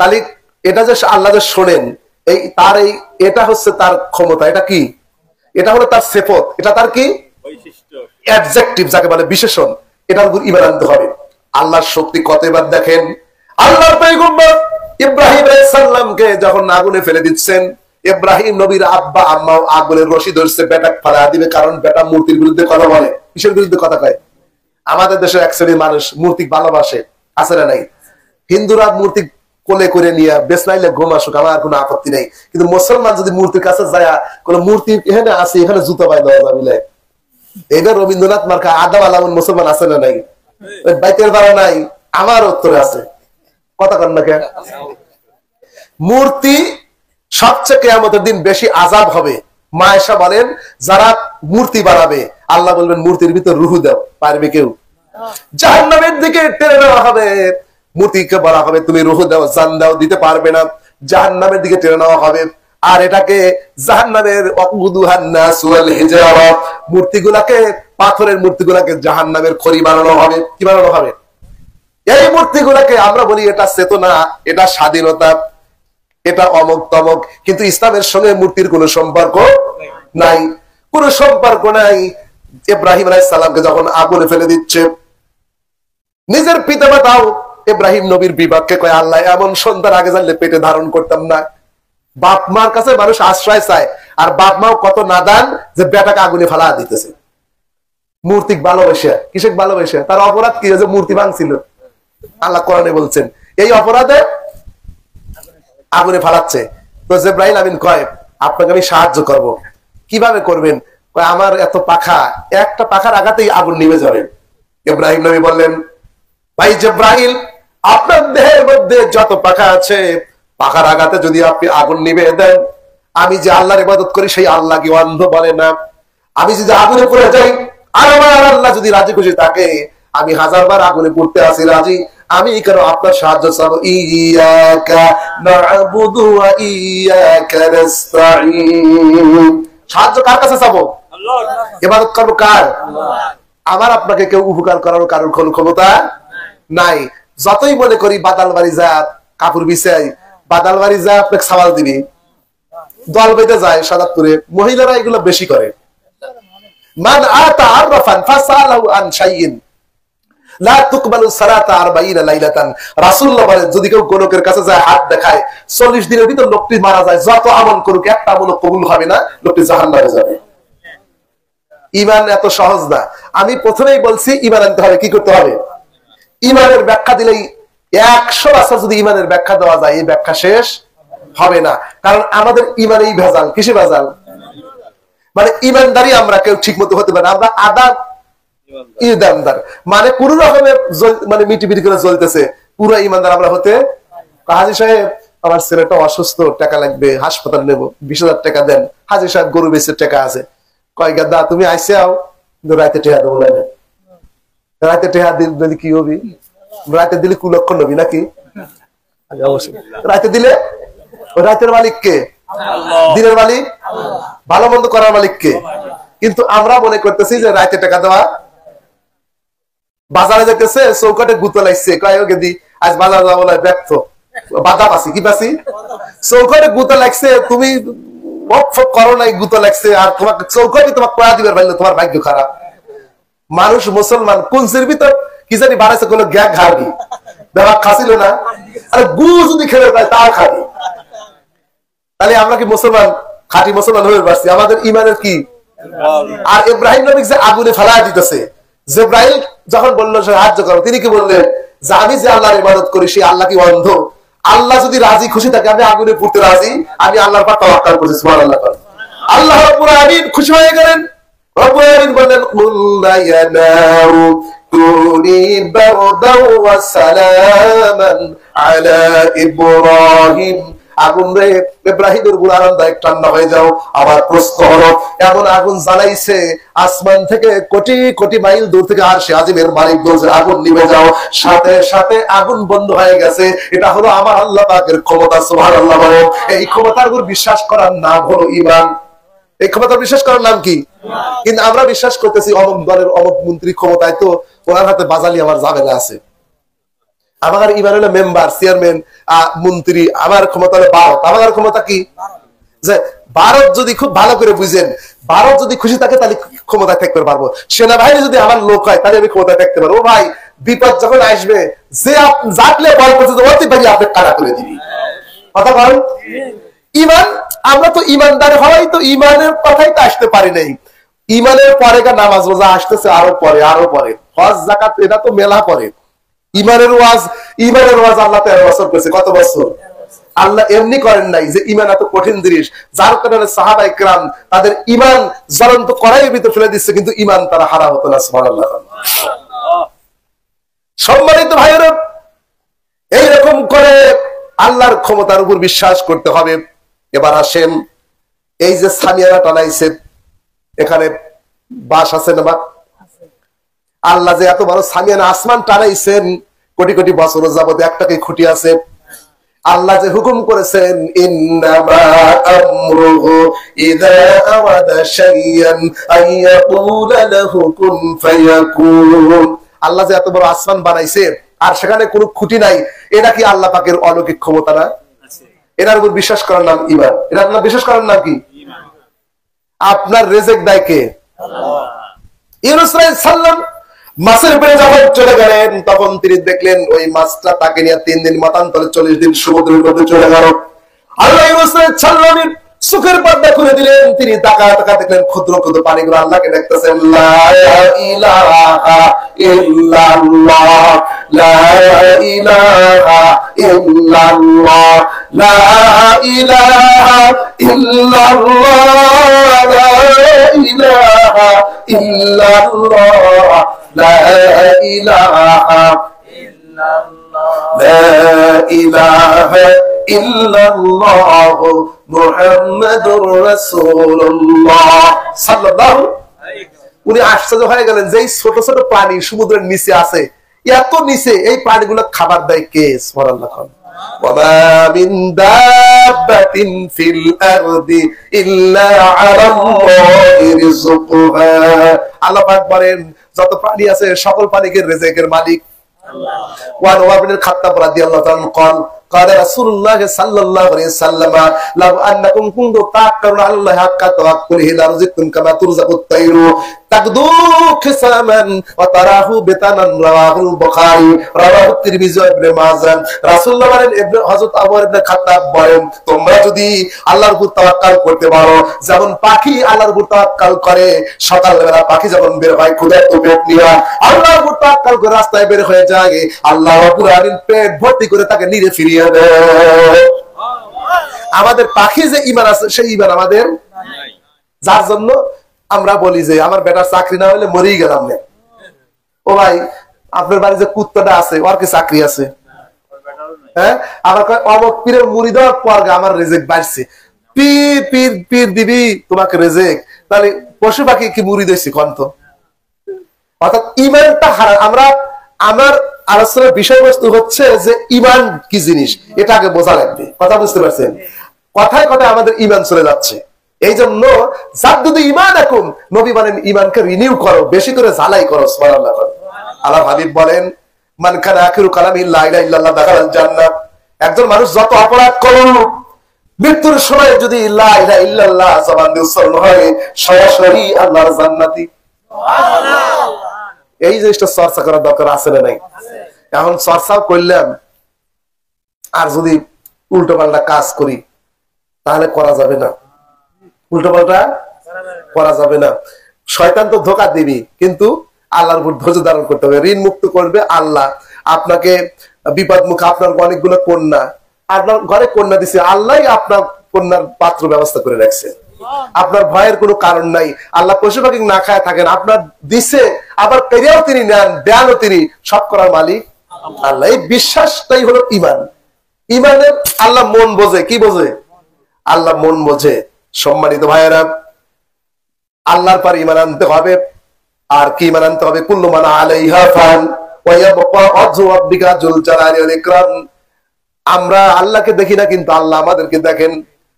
তাহলে এটা যে আল্লাহ যে শোনেন, এই তার এই এটা হচ্ছে তার ক্ষমতা, এটা কি? এটা হলো তার সিফত, এটা তার কি? বৈশিষ্ট্য, অ্যাডজেক্টিভ যাকে বলে, বিশেষণ। এটার উপর ঈমান আনতে হবে। আল্লাহর শক্তি কত এবার দেখেন, আল্লাহর পয়গম্বর ইব্রাহিম আলাইহিস সালামকে যখন আগুনে ফেলে দিচ্ছেন, ইব্রাহিম নবীর আব্বা আম্মাও আগুনের রশি ধরছে, বেটা ফালা দিবে, কারণ বেটা মূর্তির বিরুদ্ধে কথা বলে। কিসের বিরুদ্ধে কথা কয়? আমাদের দেশের এক শ্রেণীর মানুষ মূর্তি ভালোবাসে, আছে না নাই? হিন্দুরা মূর্তি কোলে করে নিয়ে বেসনাইলে ঘুম আসুক, আমার কোনো আপত্তি নেই, কিন্তু মুসলমান যদি মূর্তির কাছে যায়, কোন মূর্তি এখানে আছে, এখানে জুতো পায় দেওয়া যাবে। এবার রবীন্দ্রনাথ মার্কা আদম আলামন মুসলমান আছে না নাই? বাইতের বাড়া নাই, আমার উত্তরে আছে, কথা কন না কেন? মূর্তি সবচেয়ে কিয়ামতের দিন বেশি আযাব হবে। মা আয়েশা বলেন, যারা মূর্তি বানাবে, আল্লাহ বলবেন মূর্তির ভিতর রূহ দাও, পারবে কেউ? জাহান্নামের দিকে টেনে নেওয়া হবে, মূর্তিকে বলা হবে তুমি রূহ দাও, জান দাও, দিতে পারবে না, জাহান্নামের দিকে টেনে নেওয়া হবে। আর এটাকে জাহান্নামের ওয়াকুদুহান নাস ওয়াল হিজারা, মূর্তিগুলাকে, পাথরের মূর্তিগুলাকে জাহান্নামের খড়ি বানানো হবে। কি বানানো হবে? এই মূর্তিগুলাকে আমরা বলি এটা চেতনা, এটা স্বাধীনতা, এটা অমক তমক, কিন্তু ইসলামের সঙ্গে মূর্তির কোনো সম্পর্ক নাই, কোনো সম্পর্ক নাই। ইব্রাহিম আলাইহিস সালামকে যখন আগুনে ফেলে দিচ্ছে, নিজের পিতামাতাও ইব্রাহিম নবীর বিপক্ষে কয়, আল্লাহ এমন সন্তান আগে জানলে পেটে ধারণ করতাম না। বাপ মার কাছে মানুষ আশ্রয় চায়, আর বাপ মাও কত নাদান যে বেটাকে আগুনে ফেলা দিতেছে। মূর্তি ভালোবাসে, কিসে ভালোবাসে? তার অপরাধ কি? যে মূর্তি ভাঙছিল। আল্লাহ কোরআনে বলছেন এই অপরাধে আগুনে ফালাচ্ছে। তো জিবরাইল আমিন কয়, আপনাকে আমি সাহায্য করব। কিভাবে করবেন? কয়, আমার এত পাখা, একটা পাখার আঘাতেই আগুন নিভে যাবে। ইব্রাহিম নবী বললেন, ভাই জিবরাইল, আপনার দেহের মধ্যে যত পাখা আছে, পাখার আঘাতে যদি আপনি আগুন নিভে দেন, আমি যে আল্লাহর ইবাদত করি সেই আল্লাহ কি অন্ধ বলে না? আমি যদি আগুনে পড়ে যাই, আর আমার আল্লাহ যদি রাজি খুশি থাকে, আমি 1000 বার আগুনে পড়তে আসি রাজি, আমি কেন আপনার সাহায্য চাবো? ইয়াকা না'বুদু ওয়া ইয়াকা নাস্তাঈন। সাহায্য কার কাছে চাবো? আল্লাহর। ইবাদত করব কার? আল্লাহ। আমার আপনাকে কেউ উপকার করার কারোর কোনো ক্ষমতা নাই। যতই মনে করি বাদাল বাড়ি যা কাপড় বিছাই, বাদাল বাড়ি যা আপনাকে সামাল দিবি, দল বেঁধে যায় সাদাতপুরে, মহিলারা এগুলো বেশি করে। মান আতা আরফান ফাসালাহু আন শাইইন লা তুকবালু সালাতা 40 লাইলাতান। রাসূলুল্লাহ বলেন, যদি কেউ গণকের কাছে যায় হাত দেখায়, 40 দিনের ভিতর লোকটি মারা যায়, যত আমল করুক একটা আমল কবুল হবে না, লোকটি জাহান্নামে যাবে। ঈমান এত সহজ না। আমি প্রথমেই বলছি ঈমান আনতে হবে। কি করতে হবে? ঈমানের ব্যাখ্যা দিলেই 100 বছর যদি ঈমানের ব্যাখ্যা দেওয়া যায়, এই ব্যাখ্যা শেষ হবে না। কারণ আমাদের ঈমানেই ভেজাল। কিসে ভেজাল? মানে ঈমানদারি আমরা কেউ ঠিক মতো হতে পারে না। আমরা আদা ঈমানদার মানে কোন রকমের মানে মিটিমিটি করে চলতেছে, পুরো ঈমানদার আমরা হতে। হাজী সাহেব, আমার ছেলেটা অসুস্থ, টাকা লাগবে, হাসপাতাল নেব, 20,000 টাকা দেন। হাজী সাহেব গরু বেচের টাকা আছে, কয় গাদা তুমি আইসাও, রাতে টেহা দেবো না। রাতে টেহা দিলে কি হবি? রাতে দিলে কুলক্ষণ হবি নাকি? রাতে দিলে রাতের মালিক কে? দিনের মালিক। ভালো মন্দ করার মালিক কে? কিন্তু আমরা মনে করতেছি যে রাতে টাকা দেওয়া। বাজারে যেতেছে, চৌকাটে গুতো লাগছে, কয় দি আজ বাজার যাবো না, ব্যর্থ। বাধা পাচ্ছি, কি পাচ্ছি? চৌকাটে গুতো লাগছে, তুমি করো নাই, গুতো লাগছে, আর তোমাকে চৌকাটে তোমাকে কয়া দিবার পারলে তোমার ভাগ্য খারাপ। মানুষ মুসলমান কুঞ্চির ভিতর কি জানি বাড়াইছে, কোনো গ্যাগ খাবি, ব্যবহার খাচ্ছিল না, আর গু যদি খেলে পায় তাও খাবি। তাহলে আমরা কি মুসলমান, খাঁটি মুসলমান হয়ে পারছি? আমাদের ঈমানের কি? আর ইব্রাহিম নবী যে আগুনে ফেলা দিতেছে, জিবরাইল যখন বললো সাহায্য করো, তিনি কি বললেন? যে আমি যে আল্লাহর ইবাদত করি, সেই আল্লাহ কি অন্ধ? আল্লাহ যদি রাজি খুশি থাকে, আমি আগুনে পুড়তে রাজি, আমি আল্লাহর পর তাওয়াক্কুল করছি। সুবহানাল্লাহ। আল্লাহ রাব্বুল আলামিন খুশি হয়ে গেলেন। রাব্বুল আলামিন বললেন, কুল লা ইয়ানারু কুনি বারদাও ওয়া সালামান আলা ইব্রাহিম। আগুন রে, ইব্রাহিমের উপর আরামদায়ক ঠান্ডা হয়ে যাও। আবার প্রশ্ন হলো, এমন আগুন জ্বালাইছে আসমান থেকে কোটি কোটি মাইল দূর থেকে, আর সে আজিমের মালিক বলছে আগুন নিভে যাও, সাথে সাথে আগুন বন্ধ হয়ে গেছে। এটা হলো আমার আল্লাহ পাকের ক্ষমতা। সুবহানাল্লাহ। এই ক্ষমতার উপর বিশ্বাস করার নাম হলো ঈমান। এই ক্ষমতা বিশ্বাস করার নাম কি? কিন্তু আমরা বিশ্বাস করতেছি অমুক দলের অমুক মন্ত্রী ক্ষমতায়, তো ওনার হাতে বাজালি আমার ঝামেলা আছে। আমার ঈমান হলো মেম্বার, চেয়ারম্যান, মন্ত্রী। আমার ক্ষমতা হলো ভারত। আমার ক্ষমতা কি? যে ভারত যদি খুব ভালো করে বুঝেন, ভারত যদি খুশি থাকে তাহলে ক্ষমতায় থাকতে পারবো। সেনাবাহিনী যদি আমার লোক হয় তাহলে আমি ক্ষমতায় থাকতে পারবো। ভাই, বিপদ যখন আসবে, যে জাতলে বল করছে অতি পারি আপনি কারা করে দিবি। কথা বলেন। ঈমান, আমরা তো ঈমানদার হওয়াই তো ঈমানের কথাই তো আসতে পারি নাই। ঈমানের পরে নামাজ রোজা আসতেছে, আরো পরে, আরো পরে হজ যাকাত, এটা তো মেলা পরে। ঈমানের ওয়াজ আল্লাহ 13 বছর করেছে। কত বছর? আল্লাহ এমনি করেন নাই যে ঈমান এত কঠিন জিনিস, যার কারণে সাহাবায়ে কেরাম তাদের ঈমান জ্বলন্ত কড়াইয়ের ভিতর ফেলে দিচ্ছে, কিন্তু ঈমান তারা হারা হতো না। সুবহানাল্লাহ। সম্মানিত ভাইয়েরা, এইরকম করে আল্লাহর ক্ষমতার উপর বিশ্বাস করতে হবে। এবার আসেন, এই যে সামিয়ানা টানাইছে, এখানে বাস আছে না? বা আল্লাহ যে এত বড় সামিয়ানা আসমান টানাইছেন, কোটি কোটি বছর যাবত একটাকে খুঁটি আছে। আল্লাহ যে হুকুম করেছেন, ইন্নামা আমরুহু ইযা আরাদা শাইআন আইয়াকুলা লাহু কুন ফায়াকুন। আল্লাহ যে এত বড় আসমান বানাইছে আর সেখানে কোনো খুঁটি নাই, এটা কি আল্লাহ পাকের অলৌকিক ক্ষমতা না? এটার উপর বিশ্বাস করার নাম ঈমান। এটা আপনার বিশ্বাস করার নাম কি? আপনার রিজিক দেয় কে? আল্লাহ। ইউনূস আলাইহিস সালাম মাছের পেটে যখন চলে গেলেন, তখন তিনি দেখলেন ওই মাছটা তাকে নিয়ে 3 দিন মতান্তরে 40 দিন সমুদ্রের মধ্যে চলে গেল। আল্লাহ ইউনূস আলাইহিস সালামের চোখের পর্দা খুলে দিলেন। তিনি তাকায় তাকায় দেখলেন ক্ষুদ্র ক্ষুদ্র পানিগুলো আল্লাহকে দেখতেছেন। লা ইলাহা ইল্লাল্লাহ, লা ইলাহা ইল্লাল্লাহ, লা ইলাহা ইল্লাল্লাহ, লা ইলাহা ইল্লাল্লাহ, লা ইলাহা ইল্লাল্লাহ, লা ইলাহা ইল্লাল্লাহ মুহাম্মাদুর রাসূলুল্লাহ সাল্লাল্লাহু আলাইহি ওয়াসাল্লাম। উনি আশ্চর্য হয়ে গেলেন যে ছোট ছোট প্রাণী সমুদ্রের নিচে আছে, এত নিচে এই প্রাণীগুলো খাবার দেয় কে? সুবহানাল্লাহ। ওয়ামা মিন দাব্বাতিন ফিল আরদি ইল্লা আলাল্লাহি রিজকুহা। আল্লাহ পাক বলেন যত প্রাণী আছে সকল প্রাণীকে রিজিকের মালিক আল্লাহ। ওয়ান ওমর বিন খাত্তাব রাদিয়াল্লাহু তাআলা قال قال رسول الله صلى الله عليه وسلم لو انكم كنتم تعقلون على الله حق توكله لرزقكم كما ترزق الطير تغدو خساما وتراه بطانا رواه البخاري رواه الترمذي وابن মাজাহ। রাসূলুল্লাহ বলেন হযরত ওমর ইবনে খাত্তাব বলেন তোমরা যদি আল্লাহর উপর তাওয়াক্কুল করতে পারো, যেমন পাখি আল্লাহর উপর তাওয়াক্কুল করে, সকালবেলা পাখি যখন বের হয় ক্ষুধার্ত পেট নিয়ে আল্লাহর উপর তাওয়াক্কুল করে রাস্তায় বের হয়ে যায়, আল্লাহ রাব্বুল আলামিন পেট ভর্তি করে তাকে নিরে ফিরিয়ে দেয়। আমাদের পাখি যে ঈমান আছে সেই ঈমান আমাদের নাই, যার জন্য আমরা বলি যে আমার বেটার চাকরি না হলে মরেই গেলাম না। ও ভাই আপনার বাড়ি যে কুত্তাটা আছে ওর কি চাকরি আছে? হ্যাঁ, আমার অমক পীরের মুড়ি দেওয়ার পর আমার রেজেক বাড়ছে, পীর পীর পীর দিবি তোমাকে রেজেক, তাহলে পশু পাখি কি মুড়ি দিয়েছি কন্ত? অর্থাৎ ঈমানটা হারাম। আমরা আমার আলোচনার বিষয়বস্তু হচ্ছে যে ঈমান কি জিনিস এটা আগে বোঝা লাগবে। কথা বুঝতে পারছেন? কথায় কথায় আমাদের ঈমান চলে যাচ্ছে। এই জন্য জাদ্দুদু ঈমানাকুম, নবী বলেন ঈমানকে রিনিউ করো, বেশি করে ঝালাই করো। সুবহানাল্লাহ। আল্লাহ হাবিব বলেন মান কানা আখিরু কালামি লা ইলাহা ইল্লাল্লাহ দাখালাল জান্নাহ। একজন মানুষ যত অপরাধ করুক মৃত্যুর সময় যদি লা ইলাহা ইল্লাল্লাহ জবান দিয়ে উচ্চারণ হয় সরাসরি আল্লাহর জান্নাতি। সুবহানাল্লাহ। এই জিনিসটা চর্চা করার দরকার আছে না নাই? এখন চর্চাও করলাম, আর যদি উল্টো পাল্টা কাজ করি তাহলে করা যাবে না। উল্টো পাল্টা করা যাবে না। শয়তান তো ধোঁকা দিবি, কিন্তু আল্লাহর উপর ধৈর্য ধারণ করতে হবে। ঋণ মুক্ত করবে আল্লাহ। আপনাকে বিপদ মুখে, আপনার অনেকগুলো কন্যা, আপনার ঘরে কন্যা দিছে, আল্লাহ আপনার কন্যার পাত্র ব্যবস্থা করে রাখছে। আপনার ভয়ের কোনো কারণ নাই। আল্লাহ পশু পাখি না খায় থাকেন, আপনার দিছে, আবার পেরিয়াও তিনি নেন, দেয়ালও তিনি, সব করার মালিক আল্লাহ। এই বিশ্বাসটাই হলো ঈমান। ঈমানের আল্লাহ মন বোঝে। কি বোঝে? আল্লাহ মন বোঝে। সম্মানিত ভাইয়েরা, আল্লাহর পর ঈমান আনতে হবে। আর কি ঈমান আনতে হবে? কুল্লু মান আলাইহা ফান ওয়া ইয়াবকা ওয়াজহু রাব্বিকা যুল জালালি ওয়াল ইকরাম। আমরা আল্লাহকে দেখি না, কিন্তু আল্লাহ আমাদেরকে দেখেন।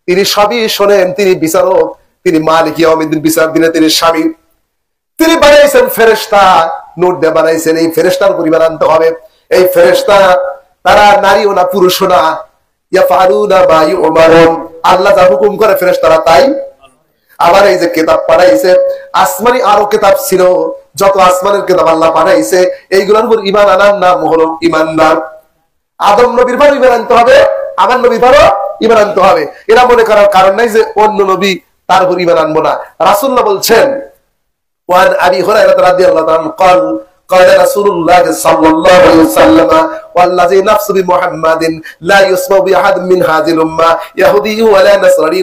তিনি সবই শোনেন, তিনি বিচারক, তিনি মালিক ইয়াউমিদ্দিন, বিচার দিনে তিনি স্বামী। তিনি বানাইছেন ফেরেশতা, নূর দিয়ে বানাইছেন। এই ফেরেশতার উপর ঈমান আনতে হবে। এই ফেরেশতা তারা নারীও না পুরুষও না, ইয়াফআলুনা মা ইউমারুন, আল্লাহ যা হুকুম করে ফেরেশতারা তাই। আবার এই যে কিতাব পাঠাইছে, আসমানি আরো কিতাব ছিল, যত আসমানের কিতাব আল্লাহ পাঠাইছে, এইগুলোর উপর ঈমান আনার নাম হলো ঈমানদার। আদম নবীর পর ঈমান আনতে হবে, আমার নবীর পরও ঈমান আনতে হবে। এরা মনে করার কারণ নাই যে অন্য নবী তার উপর ঈমান আনবো না। রাসূলুল্লাহ বলছেন ওয়ান আবি হুরায়রা রাদিয়াল্লাহু তাআলা قال قال رسول الله صلى الله عليه وسلم والذي نفس بمحمد لا يسمع بأحد من هذه الأمة يهودي ولا نصراني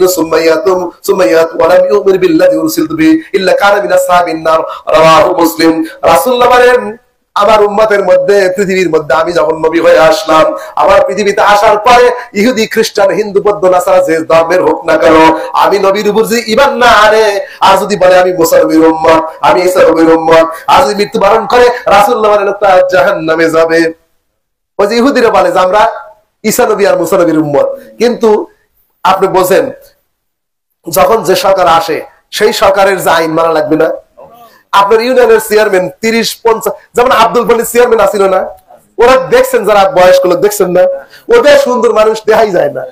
ثم يأت ولم يؤمن بالذي أرسلت به إلا كان من أصحاب النار رواه مسلم। রাসূলুল্লাহ বলেন আমার উম্মতের মধ্যে, পৃথিবীর মধ্যে আমি যখন নবী হয়ে আসলাম, আমার পৃথিবীতে আসার পরে ইহুদি খ্রিস্টান হিন্দু বৌদ্ধ নাসারা যে ধর্মের হোক না কেন, আমি নবীর উপর যে ঈমান না আনে, আর যদি বলে আমি মুসা নবীর উম্মত, আমি ঈসা নবীর উম্মত, আর যদি মৃত্যুবরণ করে, রাসূলুল্লাহ বলেন লোকটা জাহান্নামে যাবে। ওই যে ইহুদিরা বলে যে আমরা ঈসা নবী আর মুসা নবীর উম্মত। কিন্তু আপনি বোঝেন যখন যে সরকার আসে সেই সরকারের যে আইন মানা লাগবে না। আপনার ইউনিয়নের চেয়ারম্যান 30-50, যেমন আব্দুল ফলির চেয়ারম্যান আসিল না, ওরা দেখছেন, যারা বয়স্ক লোক দেখছেন না, ওদের সুন্দর মানুষ দেখাই যায় না।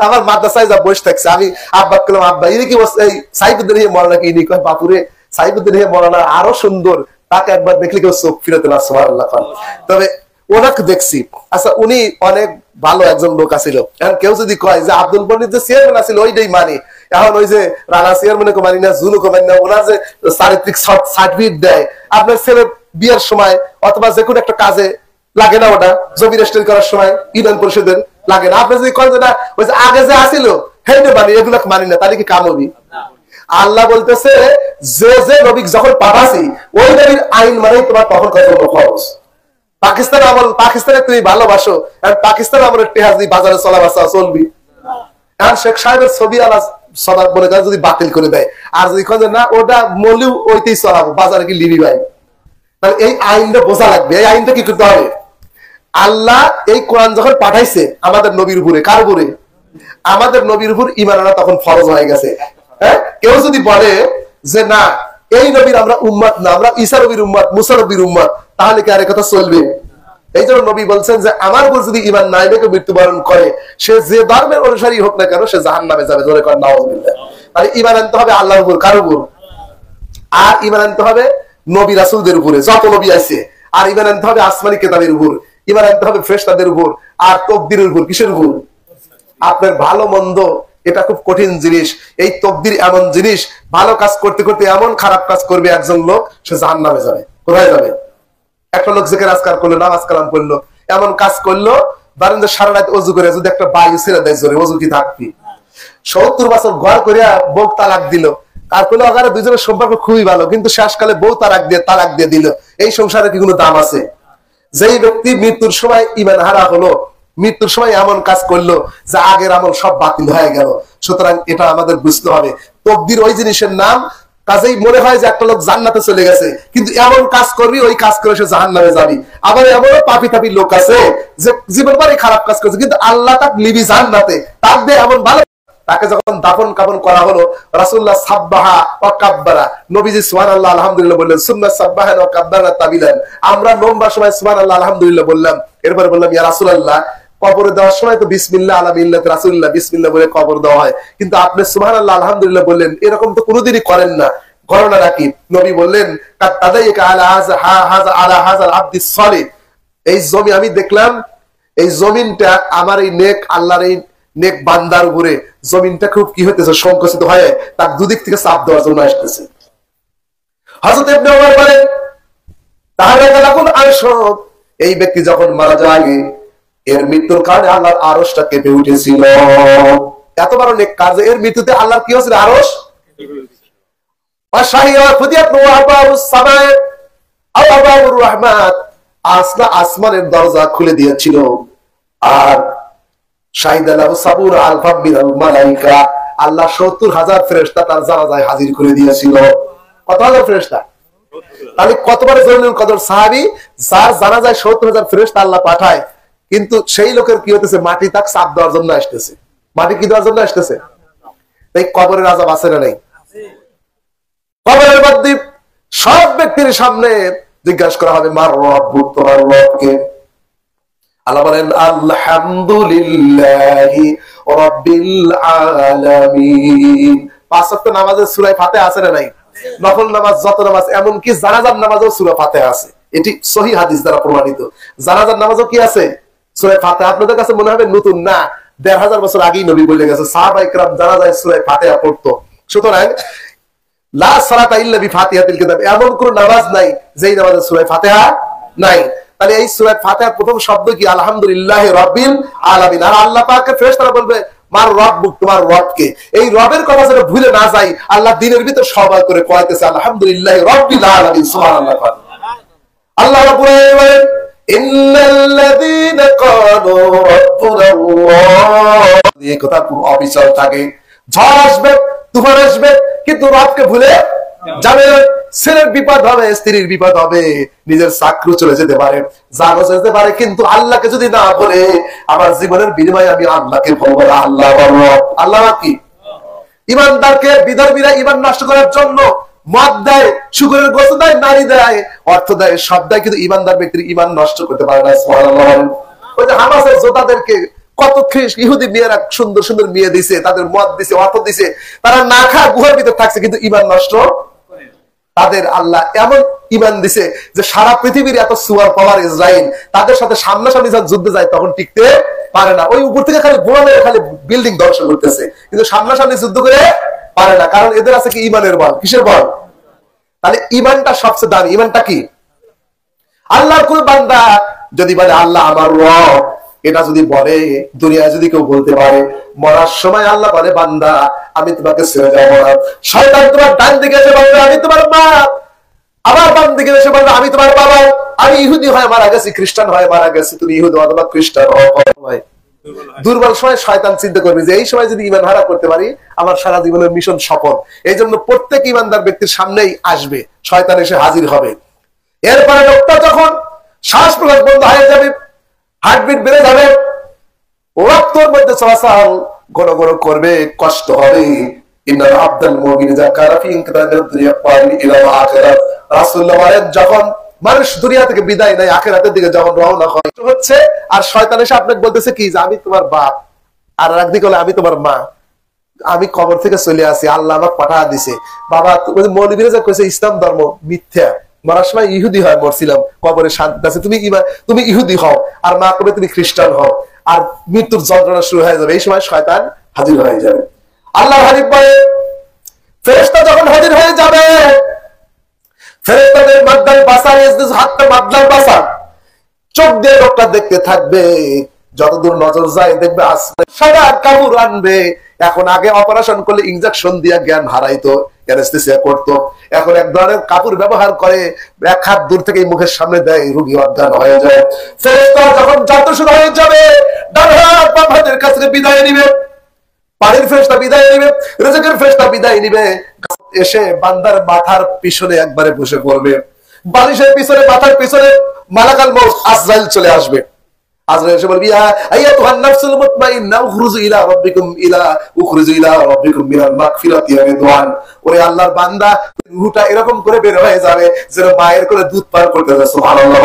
আমার মাদ্রাসায় যা বসে থাকছে, আমি আব্বা বললাম আব্বা ইনি কি এই সাইফুদ্দিন হে মরানা কি ইনি কয় বাপুরে সাইফুদ্দিন হে মরানা আরো সুন্দর, তাকে একবার দেখলে কেউ চোখ ফিরাতে না। সুবহানাল্লাহ। তবে ওনাকে দেখছি, আচ্ছা উনি অনেক ভালো একজন লোক আছিল। এখন কেউ যদি কয় যে আব্দুল ফলির যে চেয়ারম্যান আছিল ওইটাই মানি, এখন ওই যে রানা চেয়ারম্যানকে মানি না, জুনুকে মানি না, ওনার যে চারিত্রিক সার্টিফিকেট দেয় আপনার ছেলে বিয়ের সময় অথবা যে কোনো একটা কাজে লাগে না, ওটা জমি রেজিস্ট্রি করার সময় ইউনিয়ন পরিষদের লাগে না। আপনি যদি কয় যে না ওই যে আগে যে আসিল হেইটা মানি, এগুলো মানি না, তাহলে কি কাম হবি? আল্লাহ বলতেছে যে যে নবী যখন পাঠাছি ওই নবীর আইন মানেই তোমার তখন কত খরচ। পাকিস্তান আমল, পাকিস্তানে তুমি ভালোবাসো, পাকিস্তান আমলের টেহাজ বাজারে চলাবাসা চলবি। এখন শেখ সাহেবের ছবি আলা সদা মনে করেন যদি বাতিল করে দেয়, আর যদি না ওটা মলিউ ওইতেই চলাবো, বাজারে কি লিবি ভাই? তাহলে এই আইনটা বোঝা লাগবে। এই আইনটা কি করতে হবে? আল্লাহ এই কোরআন যখন পাঠাইছে আমাদের নবীর উপরে, কার উপরে? আমাদের নবীর উপর ঈমান আনা তখন ফরজ হয়ে গেছে। হ্যাঁ, কেউ যদি বলে যে না এই নবীর আমরা উম্মত না, আমরা ঈসা নবীর উম্মত, মুসা নবীর উম্মত, তাহলে কি আর কথা চলবে? এই জন্য নবী বলছেন যে আমার উপর যদি ঈমান না এনেকে মৃত্যুবরণ করে, সে যে ধর্মের অনুসারী হোক না কেন, সে জাহান্নামে যাবে। জোরে কর নাউযুবিল্লাহ। তাহলে ঈমান আনতে হবে আল্লাহর উপর, কার উপর? আর ঈমান আনতে হবে নবী রাসূলদের উপরে, যত নবী আছে। আর ঈমান আনতে হবে আসমানি কিতাবের উপর, ঈমান আনতে হবে ফেরেশতাদের উপর, আর তাকদীরের উপর। কিসের উপর? আপনার ভালো মন্দ এটা খুব কঠিন জিনিস। এই তাকদীর এমন জিনিস, ভালো কাজ করতে করতে এমন খারাপ কাজ করবে একজন লোক, সে জাহান্নামে যাবে। কোথায় যাবে? একটা লোক জিকির আজকার করলো, নামাজ কালাম করলো, এমন কাজ করলো, ধরেন যে সারা রাত ওযু করে যদি একটা বায়ু ছেড়ে দেয় জোরে, ওযু কি থাকবি? 70 বছর ঘর করিয়া বউ তালাক দিল, তারপরে আগারে দুজনের সম্পর্ক খুবই ভালো, কিন্তু শেষকালে বউ তালাক দিয়ে দিল। এই সংসারে কি কোনো দাম আছে? যেই ব্যক্তি মৃত্যুর সময় ঈমান হারা হলো, মৃত্যুর সময় এমন কাজ করলো যে আগের আমল সব বাতিল হয়ে গেল। সুতরাং এটা আমাদের বুঝতে হবে। তাকদীর ওই জিনিসের নাম, কাজেই মনে হয় যে একটা লোক জান্নাতে চলে গেছে, কিন্তু এমন কাজ করবি, ওই কাজ করে সে জাহান্নামে যাবি। আবার এমনও পাপী তাপী লোক আছে যে জীবনভর খারাপ কাজ করছে, কিন্তু আল্লাহ তাকে লিবি জান্নাতে, তার দিয়ে এমন ভালো। তাকে যখন দাফন কাফন করা হলো, রাসূলুল্লাহ সাব্বাহা ওয়া কাব্বারা, নবীজি সুবহানাল্লাহ আলহামদুলিল্লাহ বললেন, সুন্নাহ সাব্বাহান ওয়া কাব্বারা তাবিলান। আমরা লম্বা সময় সুবহানাল্লাহ আলহামদুলিল্লাহ বললাম, এরপরে বললাম ইয়া রাসূলুল্লাহ, কবরে দেওয়ার সময় তো বিসমিল্লাহ আলা মিল্লাতি রাসূলিল্লাহ, বিসমিল্লাহ বলে কবর দেওয়া হয়, কিন্তু আপনি সুবহানাল্লাহ আলহামদুলিল্লাহ বললেন, এরকম তো কোনোদিনই করেন না। ঘটনা রাখি, নবী বললেন কাতাদাইকা আলা হাযাল আব্দিস সালিহ, এই জমি আমি দেখলাম, এই জমিনটা আমার এই নেক আল্লাহর এই নেক বান্দার উপরে, জমিনটা খুব কি হইতেছে, সংকুচিত হয়ে তার দুদিক থেকে চাপ দেওয়ার জন্য আসতেছে। হযরত ইবনে ওমর বলেন তাহলে যখন আরশ, এই ব্যক্তি যখন মারা যায়, এর মৃত্যুর কারণে আল্লাহর আরশটা কেঁপে উঠেছিল। এত বড় নেক কাজ, এর মৃত্যুতে আল্লাহর কি হয়েছিল? আরশ আসমানের দরজা খুলে দিয়েছিল। আর আল্লাহ 70,000 ফেরেশতা তার জানাজায় হাজির করে দিয়েছিল। কত হাজার ফেরেশতা? তাহলে কতবার জলিলুল কদর সাহাবী, যার জানাজায় 70,000 ফেরেশতা আল্লাহ পাঠায়, কিন্তু সেই লোকের কি হতেছে? মাটি তাক চাপ দেওয়ার জন্য আসতেছে। মাটি কি দেওয়ার জন্য আসতেছে? তাই কবরের আযাব আছে না নাই? কবরের মধ্যে সব ব্যক্তির সামনে জিজ্ঞাসা করা হবে, মার রব্বুক, তোমার রবকে। আল্লাহ বলেন আলহামদুলিল্লাহি রাব্বিল আলামিন। পাঁচ ওয়াক্ত নামাজের সূরা ফাতিহা আছে না নাই? নফল নামাজ, যত নামাজ, এমনকি জানাজার নামাজেও সূরা ফাতিহা আছে। এটি সহিহ হাদিস দ্বারা প্রমাণিত। জানাজার নামাজও কি আছে? সূরা ফাতিহা। আপনাদের কাছে মনে হবে নতুন, না, ১৫০০ বছর আগেই নবী বলে গেছে, সাহাবায়ে কেরাম জানাজায় সূরা ফাতিহা পড়তো। সুতরাং লা সালাতা ইল্লা বিফাতিহাতিল কিতাব, এমন কোন নামাজ নাই যেই নামাজে সূরা ফাতিহা নাই। তাহলে এই সূরা ফাতিহার প্রথম শব্দ কি? আলহামদুলিল্লাহি রাব্বিল আলামিন। আর আল্লাহ পাকের ফেরেশতারা বলবে মার রব্বুক, তোমার রবকে। এই রবের কথা যেন ভুলে না যাই, আল্লাহ দিনের ভিতর সবাই করে কইতেছে আলহামদুলিল্লাহি রাব্বিল আলামিন। সুবহানাল্লাহ। আল্লাহ রাব্বুল আলামিন বলেন ইন্নাল্লাযীনা ক্বালু রাব্বুনাল্লাহ, এই কথা খুব অবিচল থাকে। ঝড় আসবে, তুফান আসবে, কিন্তু রবকে ভুলে যাবে। ছেলের বিপদ হবে, স্ত্রীর বিপদ হবে, নিজের চাকরি চলে যেতে পারে, জানো যেতে পারে, কিন্তু আল্লাহকে যদি না বলে, আমার জীবনের বিনিময়ে আমি আল্লাহকে বলবো না। আল্লাহ বলবো, আল্লাহ কি? ইমানদারকে বিধর্মীরা ইমান নষ্ট করার জন্য মদ দেয়, শুকরের গোশত দেয়, নারী দেয়, অর্থ দেয়, সব দেয়, কিন্তু ইমানদার ব্যক্তির ইমান নষ্ট করতে পারে না। সুবহানাল্লাহ। ওই যে হামাসের যোদ্ধাদেরকে কত ইহুদি মেয়েরা সুন্দর সুন্দর মেয়ে দিছে, তাদের মদ দিছে, অর্থ দিছে, তারা না খায় গুহার ভিতর থাকছে, কিন্তু ইমান নষ্ট। তাদের আল্লাহ এমন ইমান দিছে যে সারা পৃথিবীর এত সুয়ার পাওয়ার ইসরাইল, তাদের সাথে সামনাসামনি যখন যুদ্ধে যায় তখন টিকতে পারে না। ওই উপর থেকে খালি বোমা মেরে খালি বিল্ডিং ধ্বংস করতেছে, কিন্তু সামনাসামনি যুদ্ধ করে পারে না, কারণ এদের আছে কি? ইমানের বল। কিসের বল? তাহলে ইমানটা সবচেয়ে দামি। ইমানটা কি? আল্লাহর কোন বান্দা যদি বলে আল্লাহ আমার রব, এটা যদি বলে, দুনিয়ায় যদি কেউ বলতে পারে, মরার সময় আল্লাহ বলে বান্দা আমি তোমাকে ছেড়ে যাবো না। শয়তান তোমার ডান দিকে এসে বলবে আমি তোমার মা, আবার বাম দিকে এসে বলবে আমি তোমার বাবা। আমি ইহুদি হয়ে মারা গেছি, খ্রিস্টান হয়ে মারা গেছি, তুমি ইহুদি অথবা খ্রিস্টান হয়। দুর্বল সময় শয়তান চিন্তা করবে যে এই সময় যদি ঈমান হারা করতে পারি, আমার সারা জীবনের মিশন সফল। এই জন্য প্রত্যেক ঈমানদার ব্যক্তির সামনেই আসবে, শয়তান এসে হাজির হবে। এরপরে লোকটা যখন শ্বাস প্রশ্বাস বন্ধ হয়ে যাবে, হার্টবিট বেড়ে যাবে, রক্তের মধ্যে চলাচল ঘন ঘন করবে, কষ্ট হবে। যখন মানুষ দুনিয়া থেকে বিদায় নেয়, আখিরাতের দিকে যখন রওনা হচ্ছে, আর শয়তান এসে আপনাকে বলতেছে কি যে আমি তোমার বাপ, আর একদিকে হলে আমি তোমার মা, আমি কবর থেকে চলে আসি, আল্লাহ আমাকে পাঠা দিছে। বাবা মৌলবীরা যা কইছে ইসলাম ধর্ম মিথ্যা, মরার সময় ইহুদি হয় মরছিলাম, কবরে শান্তি আছে, তুমি ইহুদি হও, আর মা কবে তুমি খ্রিস্টান হও, আর মৃত্যুর যন্ত্রণা শুরু হয়ে যাবে। এই সময় শয়তান হাজির হয়ে যাবে। আল্লাহ হাবিব বলে ফেরেশতা যখন হাজির হয়ে যাবে, ফেরেশতাদের মাদ্দাল বাসার হাতটা মাদ্দাল বাসার, চোখ দিয়ে লোকটা দেখতে থাকবে, যতদূর নজর যায় দেখবে আসলে সাদা কাপড় আনবে। এখন আগে অপারেশন করলে ইনজেকশন দিয়ে জ্ঞান হারাইতো, অ্যানেস্থেসিয়া করতো, এখন এক ধরনের কাপড় ব্যবহার করে, এক হাত দূর থেকে মুখের সামনে দেয়, রোগী অজ্ঞান হয়ে যায়। ফেরেশতা যখন যাত্রা শুরু হয়ে যাবে, ডান হাত বাম হাতের কাছে বিদায় নিবে, পানির ফেরেশতা বিদায় নিবে, রিজিকের ফেরেশতা বিদায় নিবে, এসে বান্দার মাথার পিছনে একবারে বসে পড়বে, বালিশের পিছনে মাথার পিছনে মালাকাল মউত আজরাইল চলে আসবে। আজরাইল এসে বলবি আইয়াতুহান নাফসুল মুতমাইন্নাহ উখরুজু ইলা রাব্বিকুম মিনাল মাগফিরাতি ওয়া রিদওয়ান। ওরে আল্লাহর বান্দা, রূহটা এরকম করে বের হয়ে যাবে যেন মায়ের কোলে দুধ পান করতেছে। সুবহানাল্লাহ।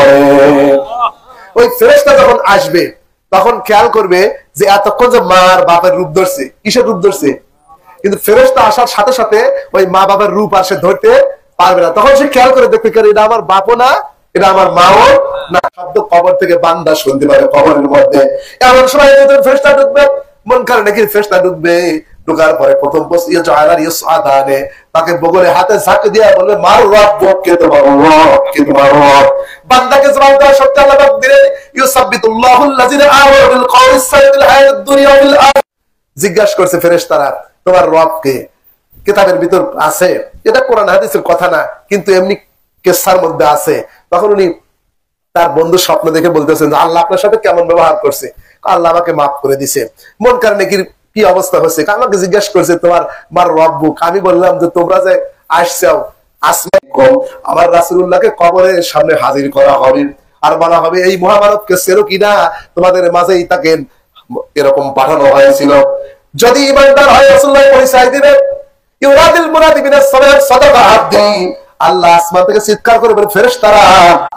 ওই ফেরেশতা যখন আসবে তখন খেয়াল করবে যে এতক্ষণ যে মা আর বাপের রূপ ধরছে, কিসের রূপ ধরছে? কিন্তু ফেরেশতা আসার সাথে সাথে ওই মা বাবার রূপ আর সে ধরতে পারবে না। তখন সে খেয়াল করে দেখতে পারে এটা আমার বাপও না, এটা আমার মাও না। শব্দ কবর থেকে বান্দা শুনতে পারে কবরের মধ্যে। এমন সময় ফেরেশতা ঢুকবে, মন করে নাকি ফেরেশতা ঢুকবে, ঢুকার পরে প্রথম তাকে বগলে হাতে ঝাঁক দিয়ে বলবে মার রব, কে তোমার রব, কে তোমার রব। বান্দাকে জবাব দেওয়া সত্য আল্লাহ পাক দিলেন ইউসাব্বিতুল্লাহুল্লাযিনা আমানু বিল কওলিস সাদিকিল হায়াতিদ দুনিয়া ওয়া ফিল আখিরাহ। জিজ্ঞাসা করছে ফেরেশতারা তোমার রব কে? কিতাবের ভিতর আছে, এটা কোরআন হাদিসের কথা না, কিন্তু এমনি কেসার মধ্যে আছে। তখন উনি তার বন্ধু স্বপ্ন দেখে বলতেছেন যে আল্লাহ আপনার সাথে কেমন ব্যবহার করছে? আল্লাহ আমাকে মাফ করে দিছে। মন কারণে কি অবস্থা হচ্ছে? আমাকে জিজ্ঞাসা করছে তোমার মার রব্বুক। আমি বললাম যে তোমরা যে আসছাও আসমান কম, আমার রাসূলুল্লাহকে কবরের সামনে হাজির করা হবে, আর বলা হবে এই মহামানবকে চেনো কিনা, তোমাদের মাঝেই তাকে এরকম পাঠানো হয়েছিল। যদি ঈমানদার হয় রাসূলুল্লাহ পরিচয় দিবেন, ইউরাদিল মুরাদি বিনাস সালাত সাদাকা আব্দি, আল্লাহ আসমান থেকে চিৎকার করে বলে ফেরেশতারা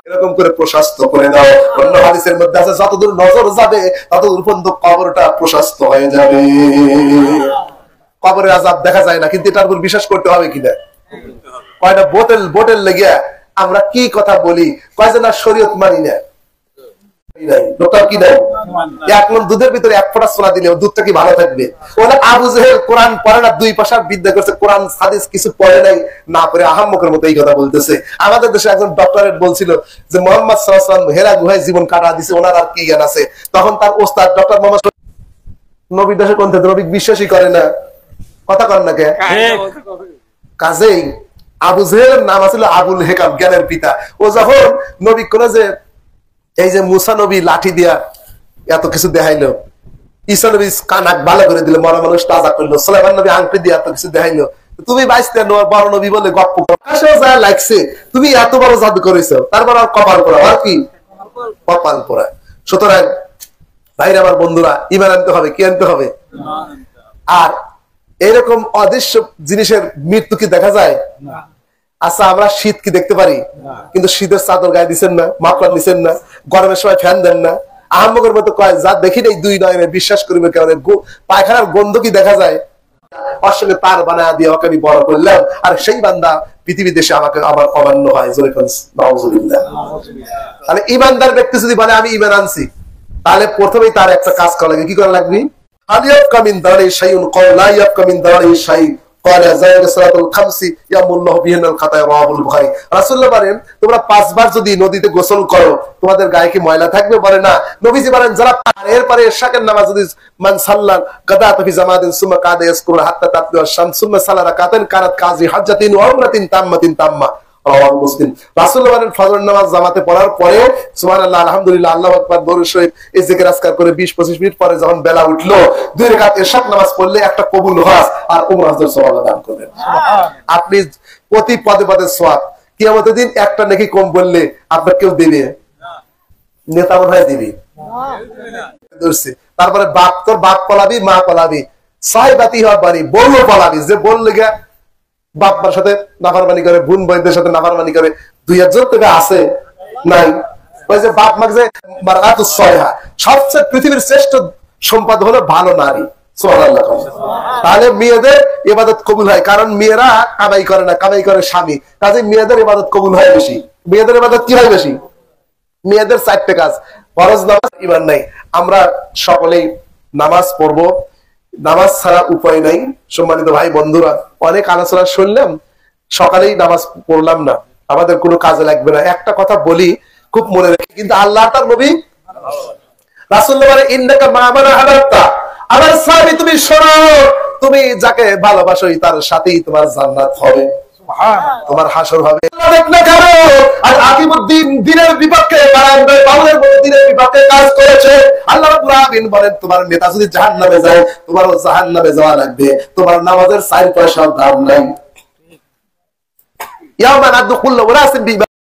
এরকম করে প্রশস্ত করে দাও। অন্য হাদিসের মধ্যে আছে যতদূর নজর যাবে ততদূর পর্যন্ত কবরটা প্রশস্ত হয়ে যাবে। কবরের আযাব দেখা যায় না, কিন্তু এটার উপর বিশ্বাস করতে হবে কিনা? কয়টা বোতল লেগে আমরা কি কথা বলি, কয় যে না শরীয়ত মানি না। দুধের ভিতরে এক ফোঁটা সোনা দিলে দুধটা কি ভালো থাকবে? আবু জেহেল কোরআন পড়ে না, দুই পাশার বিদ্যা করছে, কোরআন হাদিস কিছু পড়ে নাই, না পড়ে আহাম্মকের মতো এই কথা বলতেছে। আমাদের দেশে একজন ডক্টরেট বলছিল যে মুহাম্মদ সাল্লাল্লাহু আলাইহি ওয়াসাল্লাম হেরা গুহায় জীবন কাটা দিছে, ওনার আর কি জ্ঞান আছে? তখন তার ওস্তাদ ডক্টর মোহাম্মদ নবী দেশে কোন নবী বিশ্বাসই করে না, কথা কর না কে? কাজেই আবু জেহেলের নাম ছিল আবুল হেকাম, জ্ঞানের পিতা। ও যখন নবী কোন যে এই যে মুসা নবী লাঠি দিয়া এত কিছু দেখাইলো, ঈসা নবী কানাক ভালো করে দিল, মরা মানুষ তাজা করলো, সুলাইমান নবী আংটি দিয়ে এত কিছু দেখাইলো, তুমি বাইসতে বড় নবী বলে গপ্প লাগছে, তুমি এত বড় জাদু করেছো, তারপর আর কপাল পড়া, আর কি কপাল পড়া। সুতরাং ভাইরা আমার বন্ধুরা, ঈমান আনতে হবে। কি আনতে হবে? আর এরকম অদৃশ্য জিনিসের মৃত্যু কি দেখা যায়? আচ্ছা, আমরা শীত কি দেখতে পারি? কিন্তু শীতের চাদর গায়ে দিচ্ছেন না, মাফলার দিচ্ছেন না, গরমের সময় ফ্যান দেন না। আহম্মকের মতো কয় যা দেখি নাই দুই নয়নে বিশ্বাস করিবে কেমন, পায়খানার গন্ধ কি দেখা যায়? ওর সঙ্গে তার বানা দিয়ে ওকে আমি বড় করলাম, আর সেই বান্দা পৃথিবী দেশে আমাকে আমার অমান্য হয়। তাহলে ইমানদার ব্যক্তি যদি বলে আমি ইমান আনছি, তাহলে প্রথমেই তার একটা কাজ করা লাগবে। কি করা লাগবে? তোমরা 5 বার যদি নদীতে গোসল করো তোমাদের গায়ে কি ময়লা থাকবে? বলে না। নবীজি বলেন যারা এরপরে ইশাকের নামাজ যদি মান সাল্লা গাদাত ফি জামাতিন সুম্মা কাদা ইয়াসকুর হাত্তা তাতলু আশ-শামস সুম্মা সাল্লা রাকাতান কানাত কাজি হাজ্জাতিন ওয়া উমরাতিন তাম্মাতিন তাম্মা, রাওয়াহু মুসলিম। রাসূলুল্লাহ বলেন ফজরের নামাজ জামাতে পড়ার পরে সুবহানাল্লাহ, আলহামদুলিল্লাহ, আল্লাহু আকবার, দরুদ শরীফ, এই জিকির আজকার করে 20-25 মিনিট পরে যখন বেলা উঠলো 2 রাকাত ইশাক নামাজ পড়লে একটা কবুল হজ আর উমরা হজের সওয়াব দান করবেন। আপনি প্রতি পদে পদে সওয়াব। কিয়ামতের দিন একটা নাকি কম বললে আপনার কেউ দিবে? নেতা মনে হয় দিবি। তারপরে বাপ, তোর বাপ পলাবি, মা পলাবি, সাহেবাতি হবানি, বললো পলাবি, যে বললে গা বাপ মার সাথে নাফরমানি করে, বোন ভাইদের সাথে নাফরমানি করে, দুই একজন তোকে আছে নাই? ওই যে বাপ মাকে যে মারাতুস সয়হা, সবচেয়ে পৃথিবীর শ্রেষ্ঠ সম্পদ হলো ভালো নারী। সুবহানাল্লাহ। তাহলে মেয়েদের ইবাদত কবুল হয়, কারণ মেয়েরা কামাই করে না, কামাই করে স্বামী, কাজে মেয়েদের ইবাদত কবুল হয় বেশি। মেয়েদের ইবাদত কি হয় বেশি? মেয়েদের 4টে কাজ, ফরজ নামাজ, ঈমান নাই। আমরা সকলেই নামাজ পড়বো, নামাজ ছাড়া উপায় নাই। সম্মানিত ভাই বন্ধুরা, অনেক আলোচনা শুনলাম, সকালেই নামাজ পড়লাম না, আমাদের কোনো কাজে লাগবে না। একটা কথা বলি, খুব মনে রেখে, কিন্তু আল্লাহ তার নবী রাসূলুল্লাহ বলেন, ইন্নাকা মা মান আহাবাবতা, আমার সাহাবী তুমি শোনো, তুমি যাকে ভালোবাসোই তার সাথেই তোমার জান্নাত হবে, তোমার হাসর হবে। আর আকিমুদ্দিন দ্বীনের বিপক্ষে, বাউলের মতো দ্বীনের বিপক্ষে কাজ করেছে। আল্লাহ রাব্বুল আলামিন বলেন, তোমার নেতা যদি জাহান্নামে যায়, তোমারও জাহান্নামে যাওয়া লাগবে, তোমার নামাজের 4 পয়সার দাম নাই। ইয়াওমা নাদখুলু ওয়ালাসিন